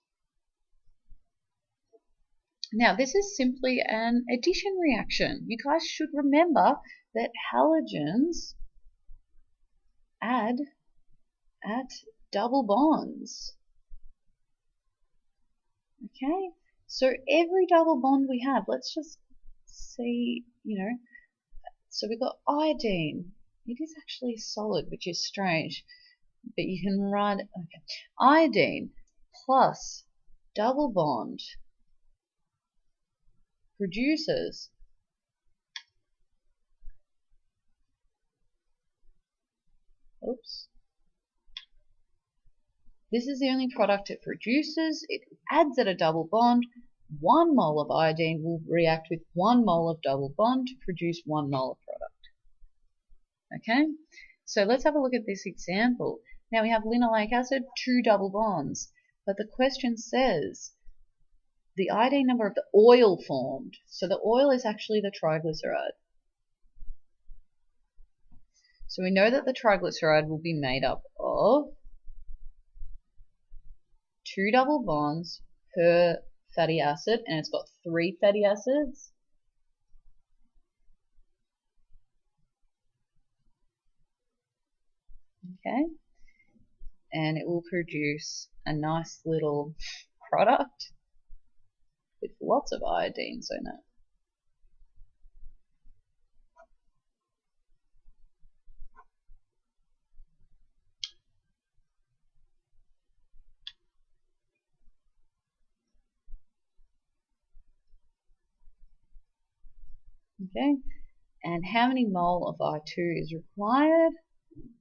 Now this is simply an addition reaction. You guys should remember that halogens add at double bonds. Okay, so every double bond we have, let's just see, so we've got iodine. It is actually solid, which is strange, but you can write, okay, iodine plus double bond produces this is the only product it produces. It adds at a double bond. 1 mole of iodine will react with 1 mole of double bond to produce 1 mole of product. Okay, so let's have a look at this example. Now we have linoleic acid, 2 double bonds, but the question says the iodine number of the oil formed. So the oil is actually the triglyceride. So we know that the triglyceride will be made up of 2 double bonds per fatty acid, and it's got 3 fatty acids. Okay, and it will produce a nice little product with lots of iodines in it. Okay, and how many mole of I2 is required?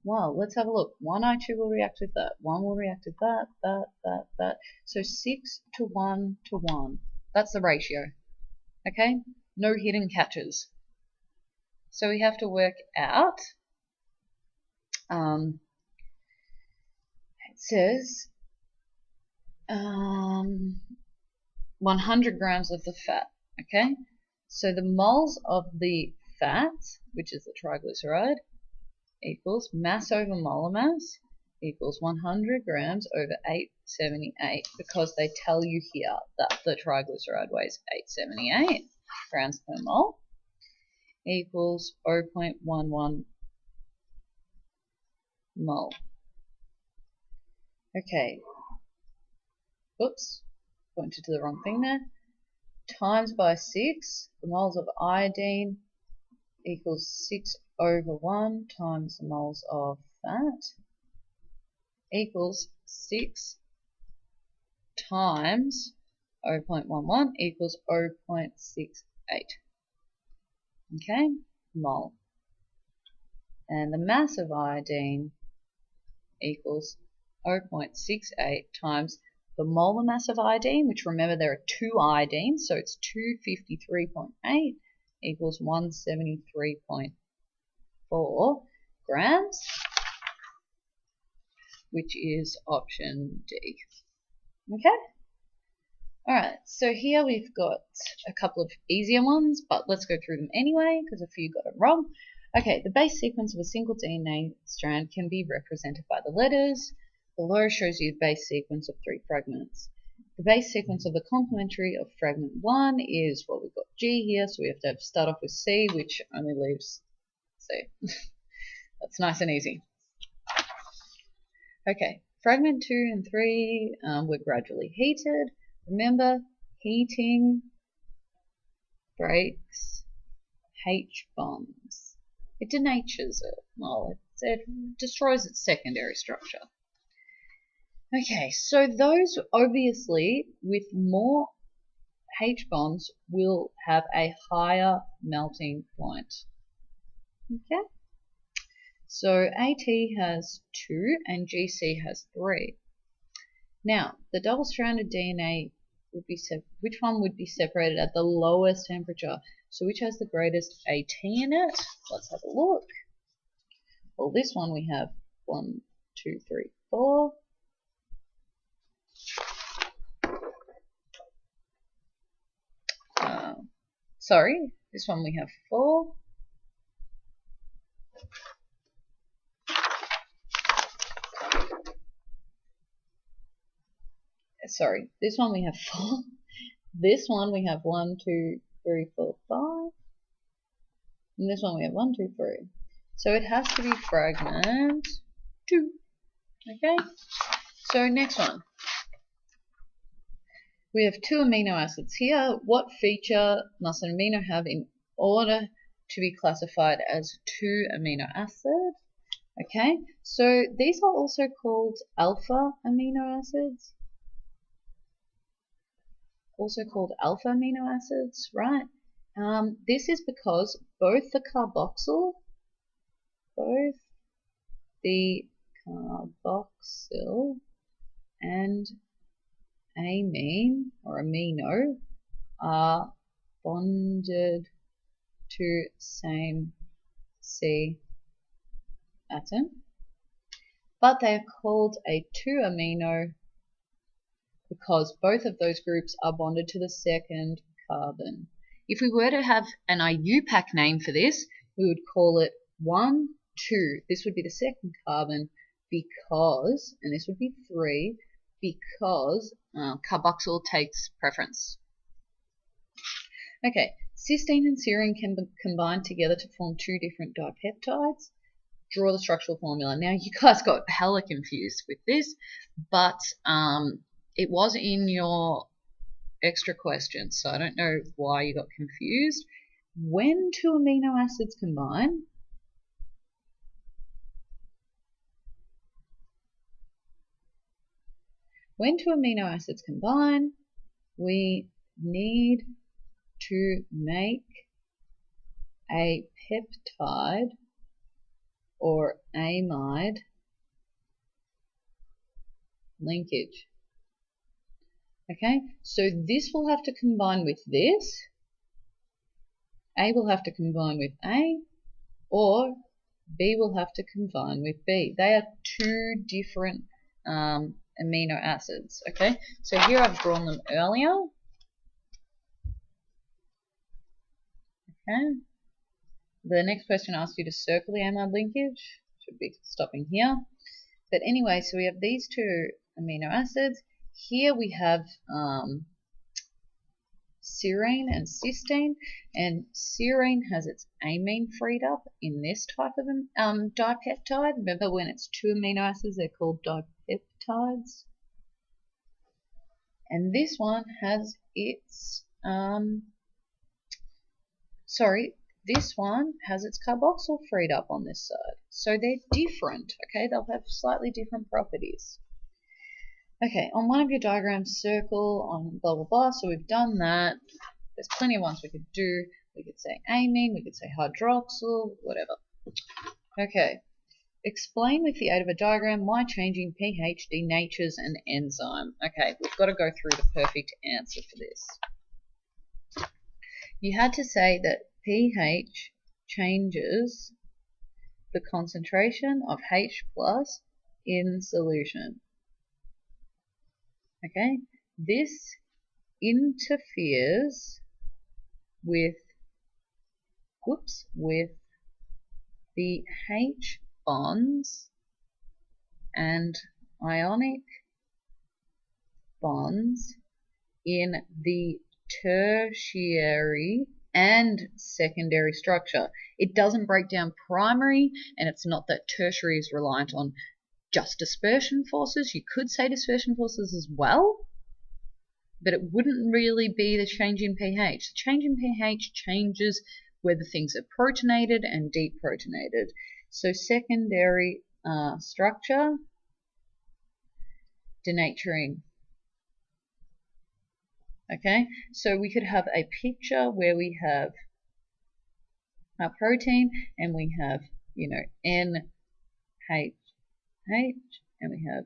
Well, let's have a look. 1 I2 will react with that. 1 will react with that, that. So 6 to 1 to 1. That's the ratio. Okay? No hidden catches. So we have to work out, it says 100 grams of the fat. Okay? So the moles of the fat, which is the triglyceride, equals mass over molar mass equals 100 grams over 878, because they tell you here that the triglyceride weighs 878 grams per mole, equals 0.11 mole. Okay, oops, pointed to the wrong thing there, times by 6, the moles of iodine equals 6 over 1 times the moles of fat equals 6 times 0.11 equals 0.68. Okay, mole. And the mass of iodine equals 0.68 times the molar mass of iodine, which remember there are 2 iodines, so it's 253.8 equals 173.4 grams. which is option D. Okay? Alright, so here we've got a couple of easier ones, but let's go through them anyway, because a few got it wrong. Okay, the base sequence of a single DNA strand can be represented by the letters. Below shows you the base sequence of 3 fragments. The base sequence of the complementary of fragment 1 is, well, we've got G here, so we have to start off with C, which only leaves C. That's nice and easy. Okay, fragment 2 and 3 were gradually heated. Remember, heating breaks H bonds. It denatures it. Well, it destroys its secondary structure. Okay, so those obviously with more H bonds will have a higher melting point. Okay, so AT has 2 and GC has 3. Now, the double-stranded DNA would be which one would be separated at the lowest temperature? So which has the greatest AT in it? Let's have a look. Well, this one we have 1, 2, 3, 4. Sorry, this one we have 4. Sorry, this one we have 4. This one we have 1, 2, 3, 4, 5. And this one we have 1, 2, 3. So it has to be fragment 2. Okay? So next one. We have 2 amino acids here. What feature must an amino have in order to be classified as 2 amino acid? Okay, so these are also called alpha amino acids. Also called alpha amino acids, right? This is because both the carboxyl and amine or amino are bonded to same C atom, but they are called a 2 amino because both of those groups are bonded to the second carbon. If we were to have an IUPAC name for this, we would call it 1, 2. This would be the second carbon because, and this would be 3, because carboxyl takes preference. Okay, cysteine and serine can be combined together to form 2 different dipeptides. Draw the structural formula. Now, you guys got hella confused with this, but it was in your extra questions, so I don't know why you got confused. When 2 amino acids combine, we need to make a peptide or amide linkage. Okay, so this will have to combine with this. A will have to combine with A, or B will have to combine with B. They are 2 different amino acids. Okay, so here I've drawn them earlier. Okay, the next question asks you to circle the amide linkage. Should be stopping here. But anyway, so we have these 2 amino acids. Here we have serine and cysteine, and serine has its amine freed up in this type of dipeptide. Remember, when it's 2 amino acids, they're called dipeptides. And this one has its this one has its carboxyl freed up on this side. So they're different, okay? They'll have slightly different properties. Okay, on one of your diagrams, circle on blah, blah, blah. So we've done that. There's plenty of ones we could do. We could say amine, we could say hydroxyl, whatever. Okay, explain with the aid of a diagram why changing pH denatures an enzyme. Okay, we've got to go through the perfect answer for this. You had to say that pH changes the concentration of H plus in solution. Okay, this interferes with the H bonds and ionic bonds in the tertiary and secondary structure. It doesn't break down primary, and it's not that tertiary is reliant on just dispersion forces. You could say dispersion forces as well, but it wouldn't really be the change in pH. The change in pH changes whether things are protonated and deprotonated. So secondary structure, denaturing. Okay, so we could have a picture where we have our protein and we have, you know, NH, and we have,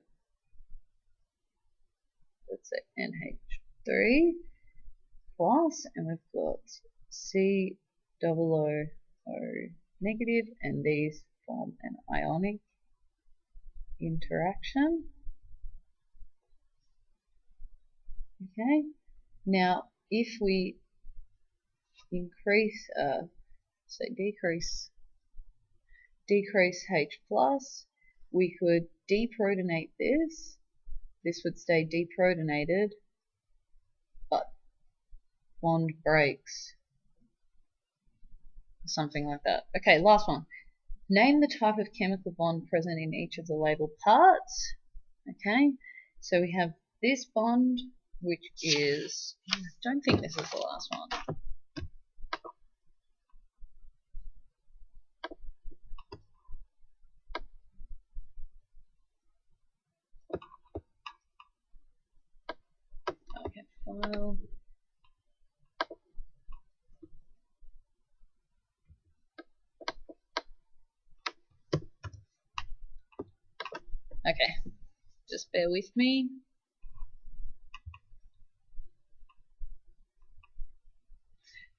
let's say, NH3 plus, and we've got COO negative, and these form an ionic interaction. Okay, now if we increase, decrease H plus, we could deprotonate this. This would stay deprotonated, but bond breaks. Something like that. Okay, last one. Name the type of chemical bond present in each of the labeled parts. Okay, so we have this bond, which is, I don't think this is the last one. Okay, file. Okay, just bear with me.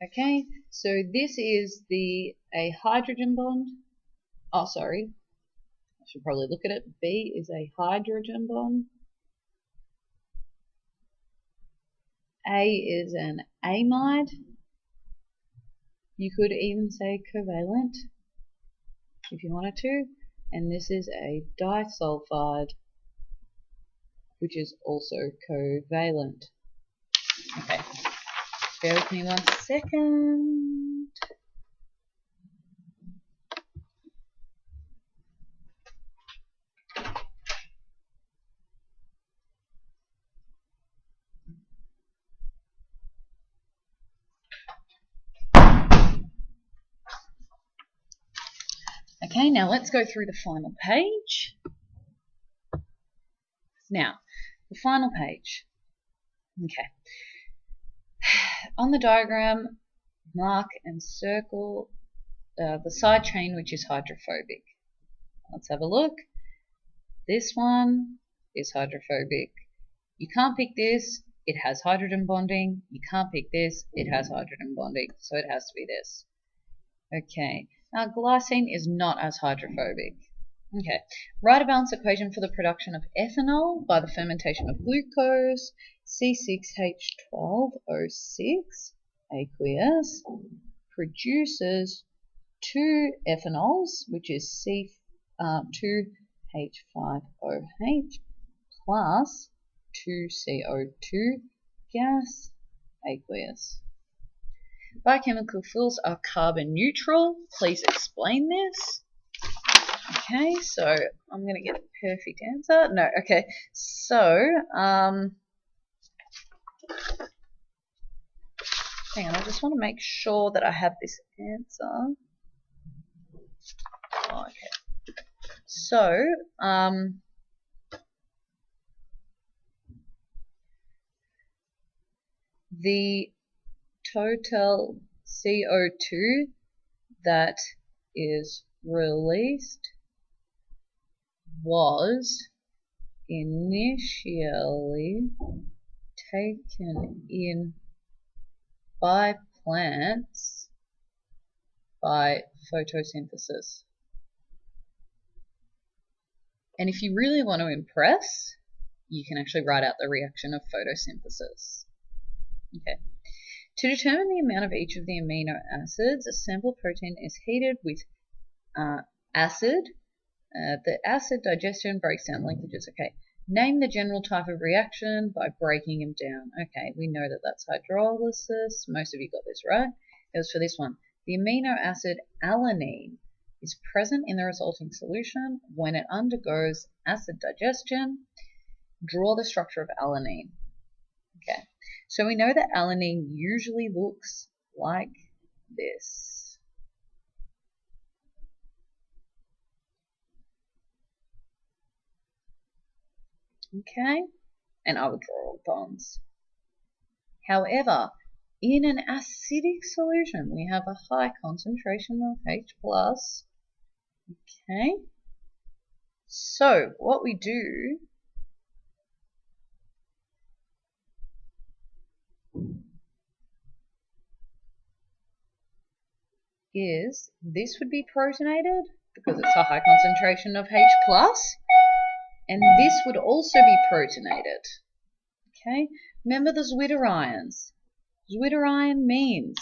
Okay, so this is a hydrogen bond. Oh, sorry. I should probably look at it. B is a hydrogen bond. A is an amide. You could even say covalent if you wanted to. And this is a disulfide, which is also covalent. Okay, bear with me 1 second. Okay, now let's go through the final page. Now, the final page. Okay. On the diagram, mark and circle the side chain which is hydrophobic. Let's have a look. This one is hydrophobic. You can't pick this, it has hydrogen bonding. You can't pick this, it has hydrogen bonding, so it has to be this. Okay, now glycine is not as hydrophobic. Okay, write a balanced equation for the production of ethanol by the fermentation of glucose. C6H12O6 aqueous produces 2 ethanols, which is C2H5OH plus 2CO2 gas aqueous. Biochemical fuels are carbon neutral. Please explain this. Okay, so I'm going to get a perfect answer. No, okay. So, hang on, I just want to make sure that I have this answer. Oh, okay. So, the total CO2 that is released was initially taken in by plants by photosynthesis. And if you really want to impress, you can actually write out the reaction of photosynthesis. Okay. To determine the amount of each of the amino acids, a sample protein is heated with acid. The acid digestion breaks down linkages. Okay. Name the general type of reaction by breaking them down. Okay, we know that that's hydrolysis. Most of you got this right. It was for this one. The amino acid alanine is present in the resulting solution when it undergoes acid digestion. Draw the structure of alanine. Okay, so we know that alanine usually looks like this. Okay, and I would draw all bonds. However, in an acidic solution, we have a high concentration of H+. Okay, so what we do is this would be protonated because it's a high concentration of H+, and this would also be protonated. Okay, remember the zwitterions. Zwitterion means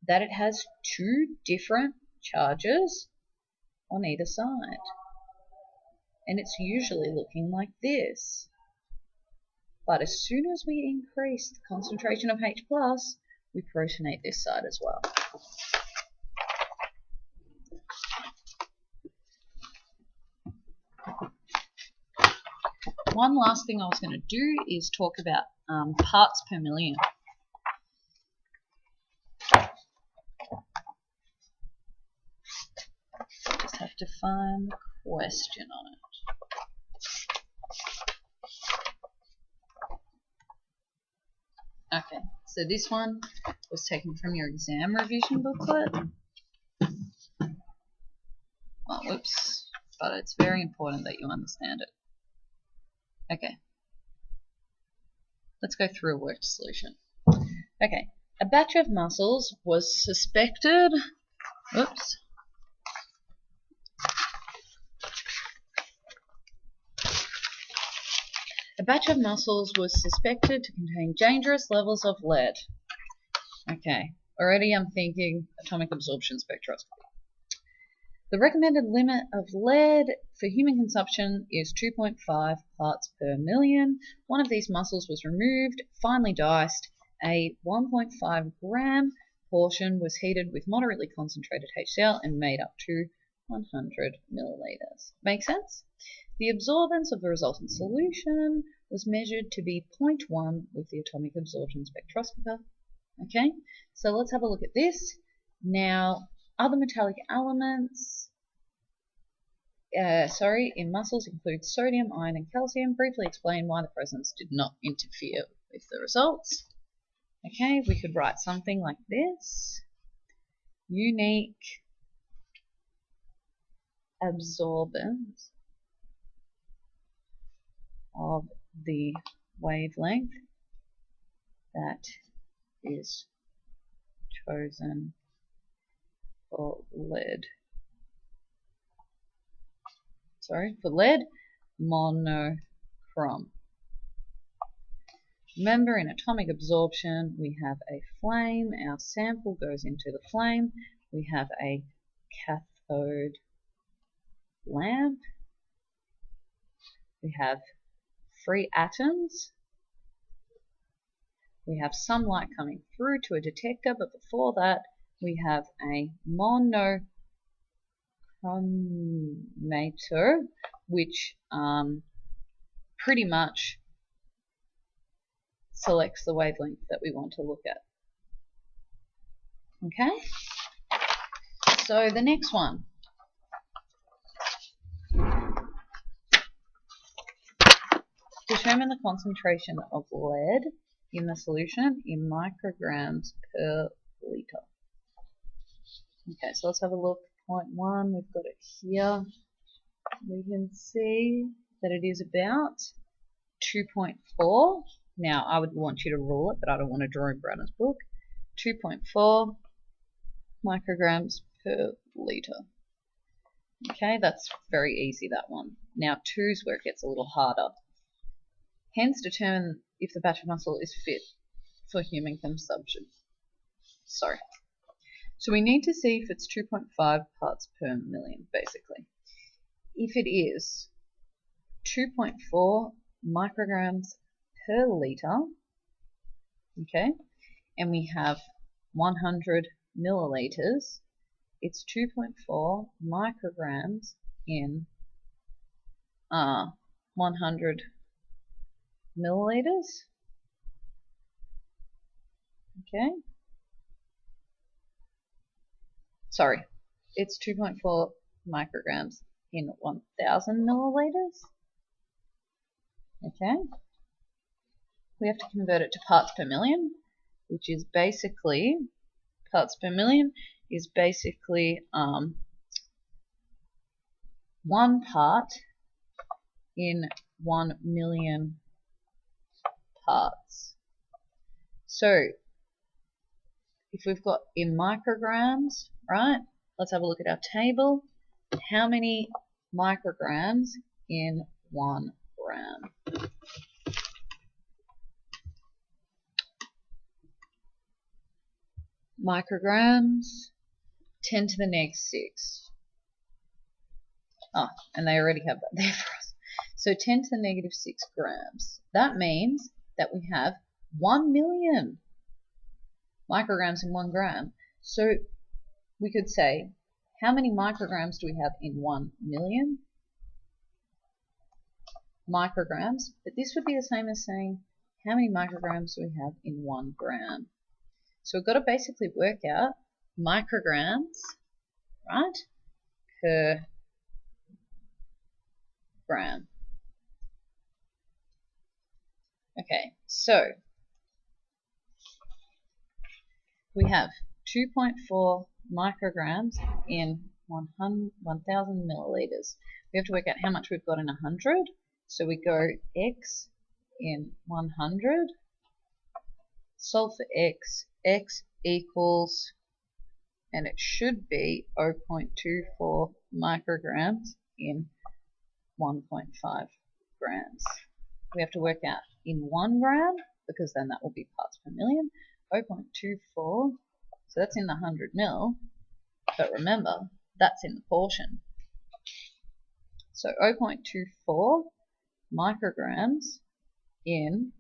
that it has two different charges on either side, and it's usually looking like this. But as soon as we increase the concentration of H+, we protonate this side as well. One last thing I was going to do is talk about parts per million. Just have to find the question on it. Okay, so this one was taken from your exam revision booklet. Oh, whoops, but it's very important that you understand it. Okay, let's go through a worked solution. Okay, a batch of mussels was suspected. Oops. A batch of mussels was suspected to contain dangerous levels of lead. Okay, already I'm thinking atomic absorption spectroscopy. The recommended limit of lead for human consumption is 2.5 parts per million. One of these mussels was removed, finely diced. A 1.5 gram portion was heated with moderately concentrated HCl and made up to 100 milliliters. Make sense? The absorbance of the resultant solution was measured to be 0.1 with the atomic absorption spectroscoper. Okay, so let's have a look at this. Now, other metallic elements in mussels include sodium, iron, and calcium. Briefly explain why the presence did not interfere with the results. Okay, we could write something like this. Unique absorbance of the wavelength that is chosen for lead. For lead monochrome. Remember, in atomic absorption, we have a flame. Our sample goes into the flame. We have a cathode lamp. We have free atoms. We have some light coming through to a detector, but before that, we have a monochromator, which pretty much selects the wavelength that we want to look at. Okay? So the next one. Determine the concentration of lead in the solution in micrograms per liter. Okay, so let's have a look. 0.1, we've got it here. We can see that it is about 2.4. Now, I would want you to rule it, but I don't want to draw in Browner's book. 2.4 micrograms per liter. Okay, that's very easy, that one. Now 2 is where it gets a little harder. Hence determine if the batch of muscle is fit for human consumption. Sorry. So we need to see if it's 2.5 parts per million, basically. If it is 2.4 micrograms per liter, okay, and we have 100 milliliters, it's 2.4 micrograms in 100 milliliters, okay. Sorry, it's 2.4 micrograms in 1,000 milliliters. Okay. We have to convert it to parts per million, which is basically, parts per million is basically 1 part in 1 million parts. So if we've got in micrograms, right, let's have a look at our table. How many micrograms in 1 gram? Micrograms, 10 to the negative 6. Oh, and they already have that there for us. So 10 to the negative 6 grams. That means that we have 1 million micrograms in 1 gram. So we could say, how many micrograms do we have in 1 million micrograms? But this would be the same as saying, how many micrograms do we have in 1 gram? So we've got to basically work out micrograms, right, per gram. Okay, so we have 2.4 micrograms in 1,000 milliliters. We have to work out how much we've got in 100. So we go x in 100, solve for x equals, and it should be 0.24 micrograms in 1.5 grams. We have to work out in 1 gram, because then that will be parts per million, 0.24, so that's in the 100 mil, but remember, that's in the portion. So 0.24 micrograms in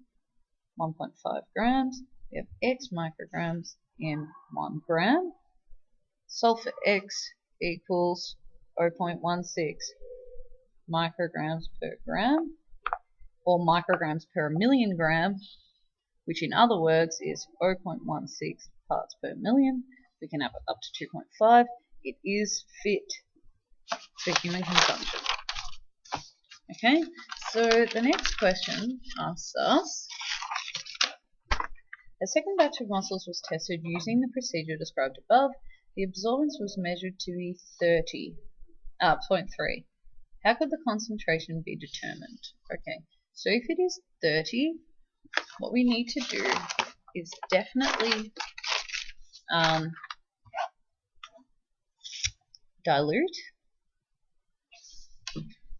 1.5 grams, we have x micrograms in 1 gram. Solve for x equals 0.16 micrograms per gram, or micrograms per million gram, which in other words is 0.16 parts per million. We can have it up to 2.5. It is fit for human consumption. Okay, so the next question asks us, a second batch of muscles was tested using the procedure described above. The absorbance was measured to be 0.3. How could the concentration be determined? Okay, so if it is 30, what we need to do is definitely dilute,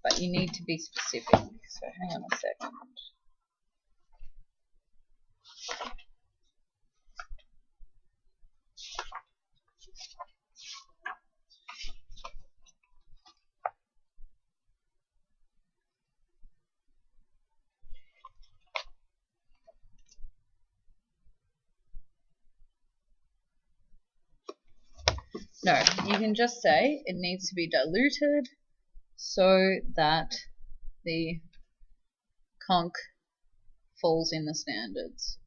but you need to be specific. So hang on a second. No, you can just say it needs to be diluted so that the conc falls in the standards.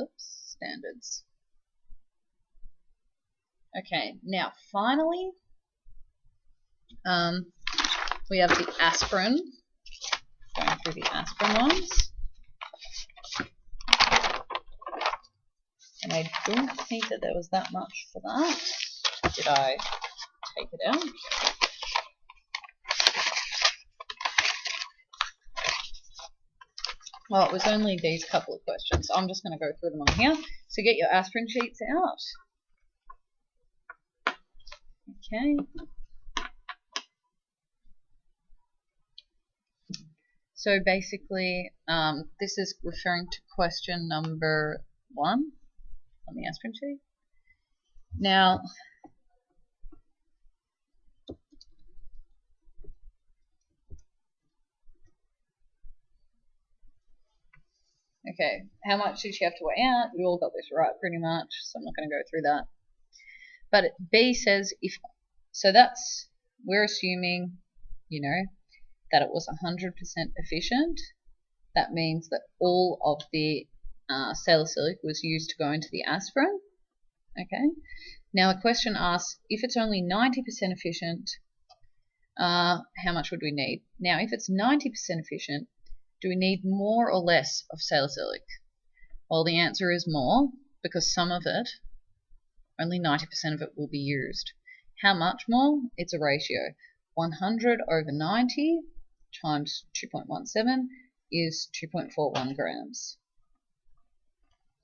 Oops, standards. Okay, now finally, we have the aspirin. Going through the aspirin ones. And I don't think that there was that much for that. Did I take it out? Well, it was only these couple of questions, so I'm just going to go through them on here. So get your aspirin sheets out. Okay. So basically, this is referring to question number 1 on the aspirin sheet. Now, okay, how much did she have to weigh out? You all got this right pretty much, so I'm not going to go through that. But B says so that's, we're assuming, that it was 100% efficient. That means that all of the salicylic was used to go into the aspirin. Okay. Now a question asks, if it's only 90% efficient, how much would we need? Now, if it's 90% efficient, do we need more or less of salicylic? Well, the answer is more, because some of it, only 90% of it will be used. How much more? It's a ratio. 100 over 90 times 2.17 is 2.41 grams.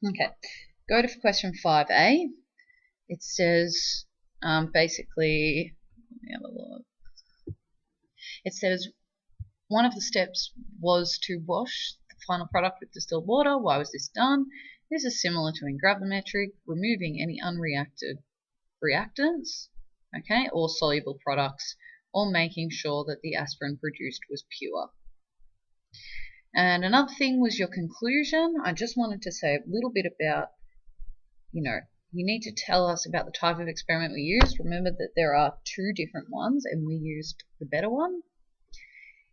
Okay, go to question 5a. It says, basically, let me have a look. It says one of the steps was to wash the final product with distilled water. Why was this done? This is similar to in gravimetric, removing any unreacted reactants, okay, or soluble products, or making sure that the aspirin produced was pure. And another thing was your conclusion. I just wanted to say a little bit about, you need to tell us about the type of experiment we used. Remember that there are 2 different ones, and we used the better one.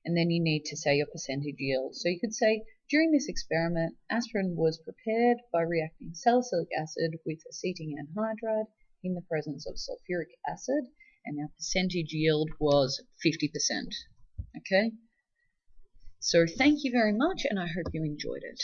And then you need to say your percentage yield. So you could say, during this experiment, aspirin was prepared by reacting salicylic acid with acetic anhydride in the presence of sulfuric acid, and our percentage yield was 50%. Okay? So thank you very much, and I hope you enjoyed it.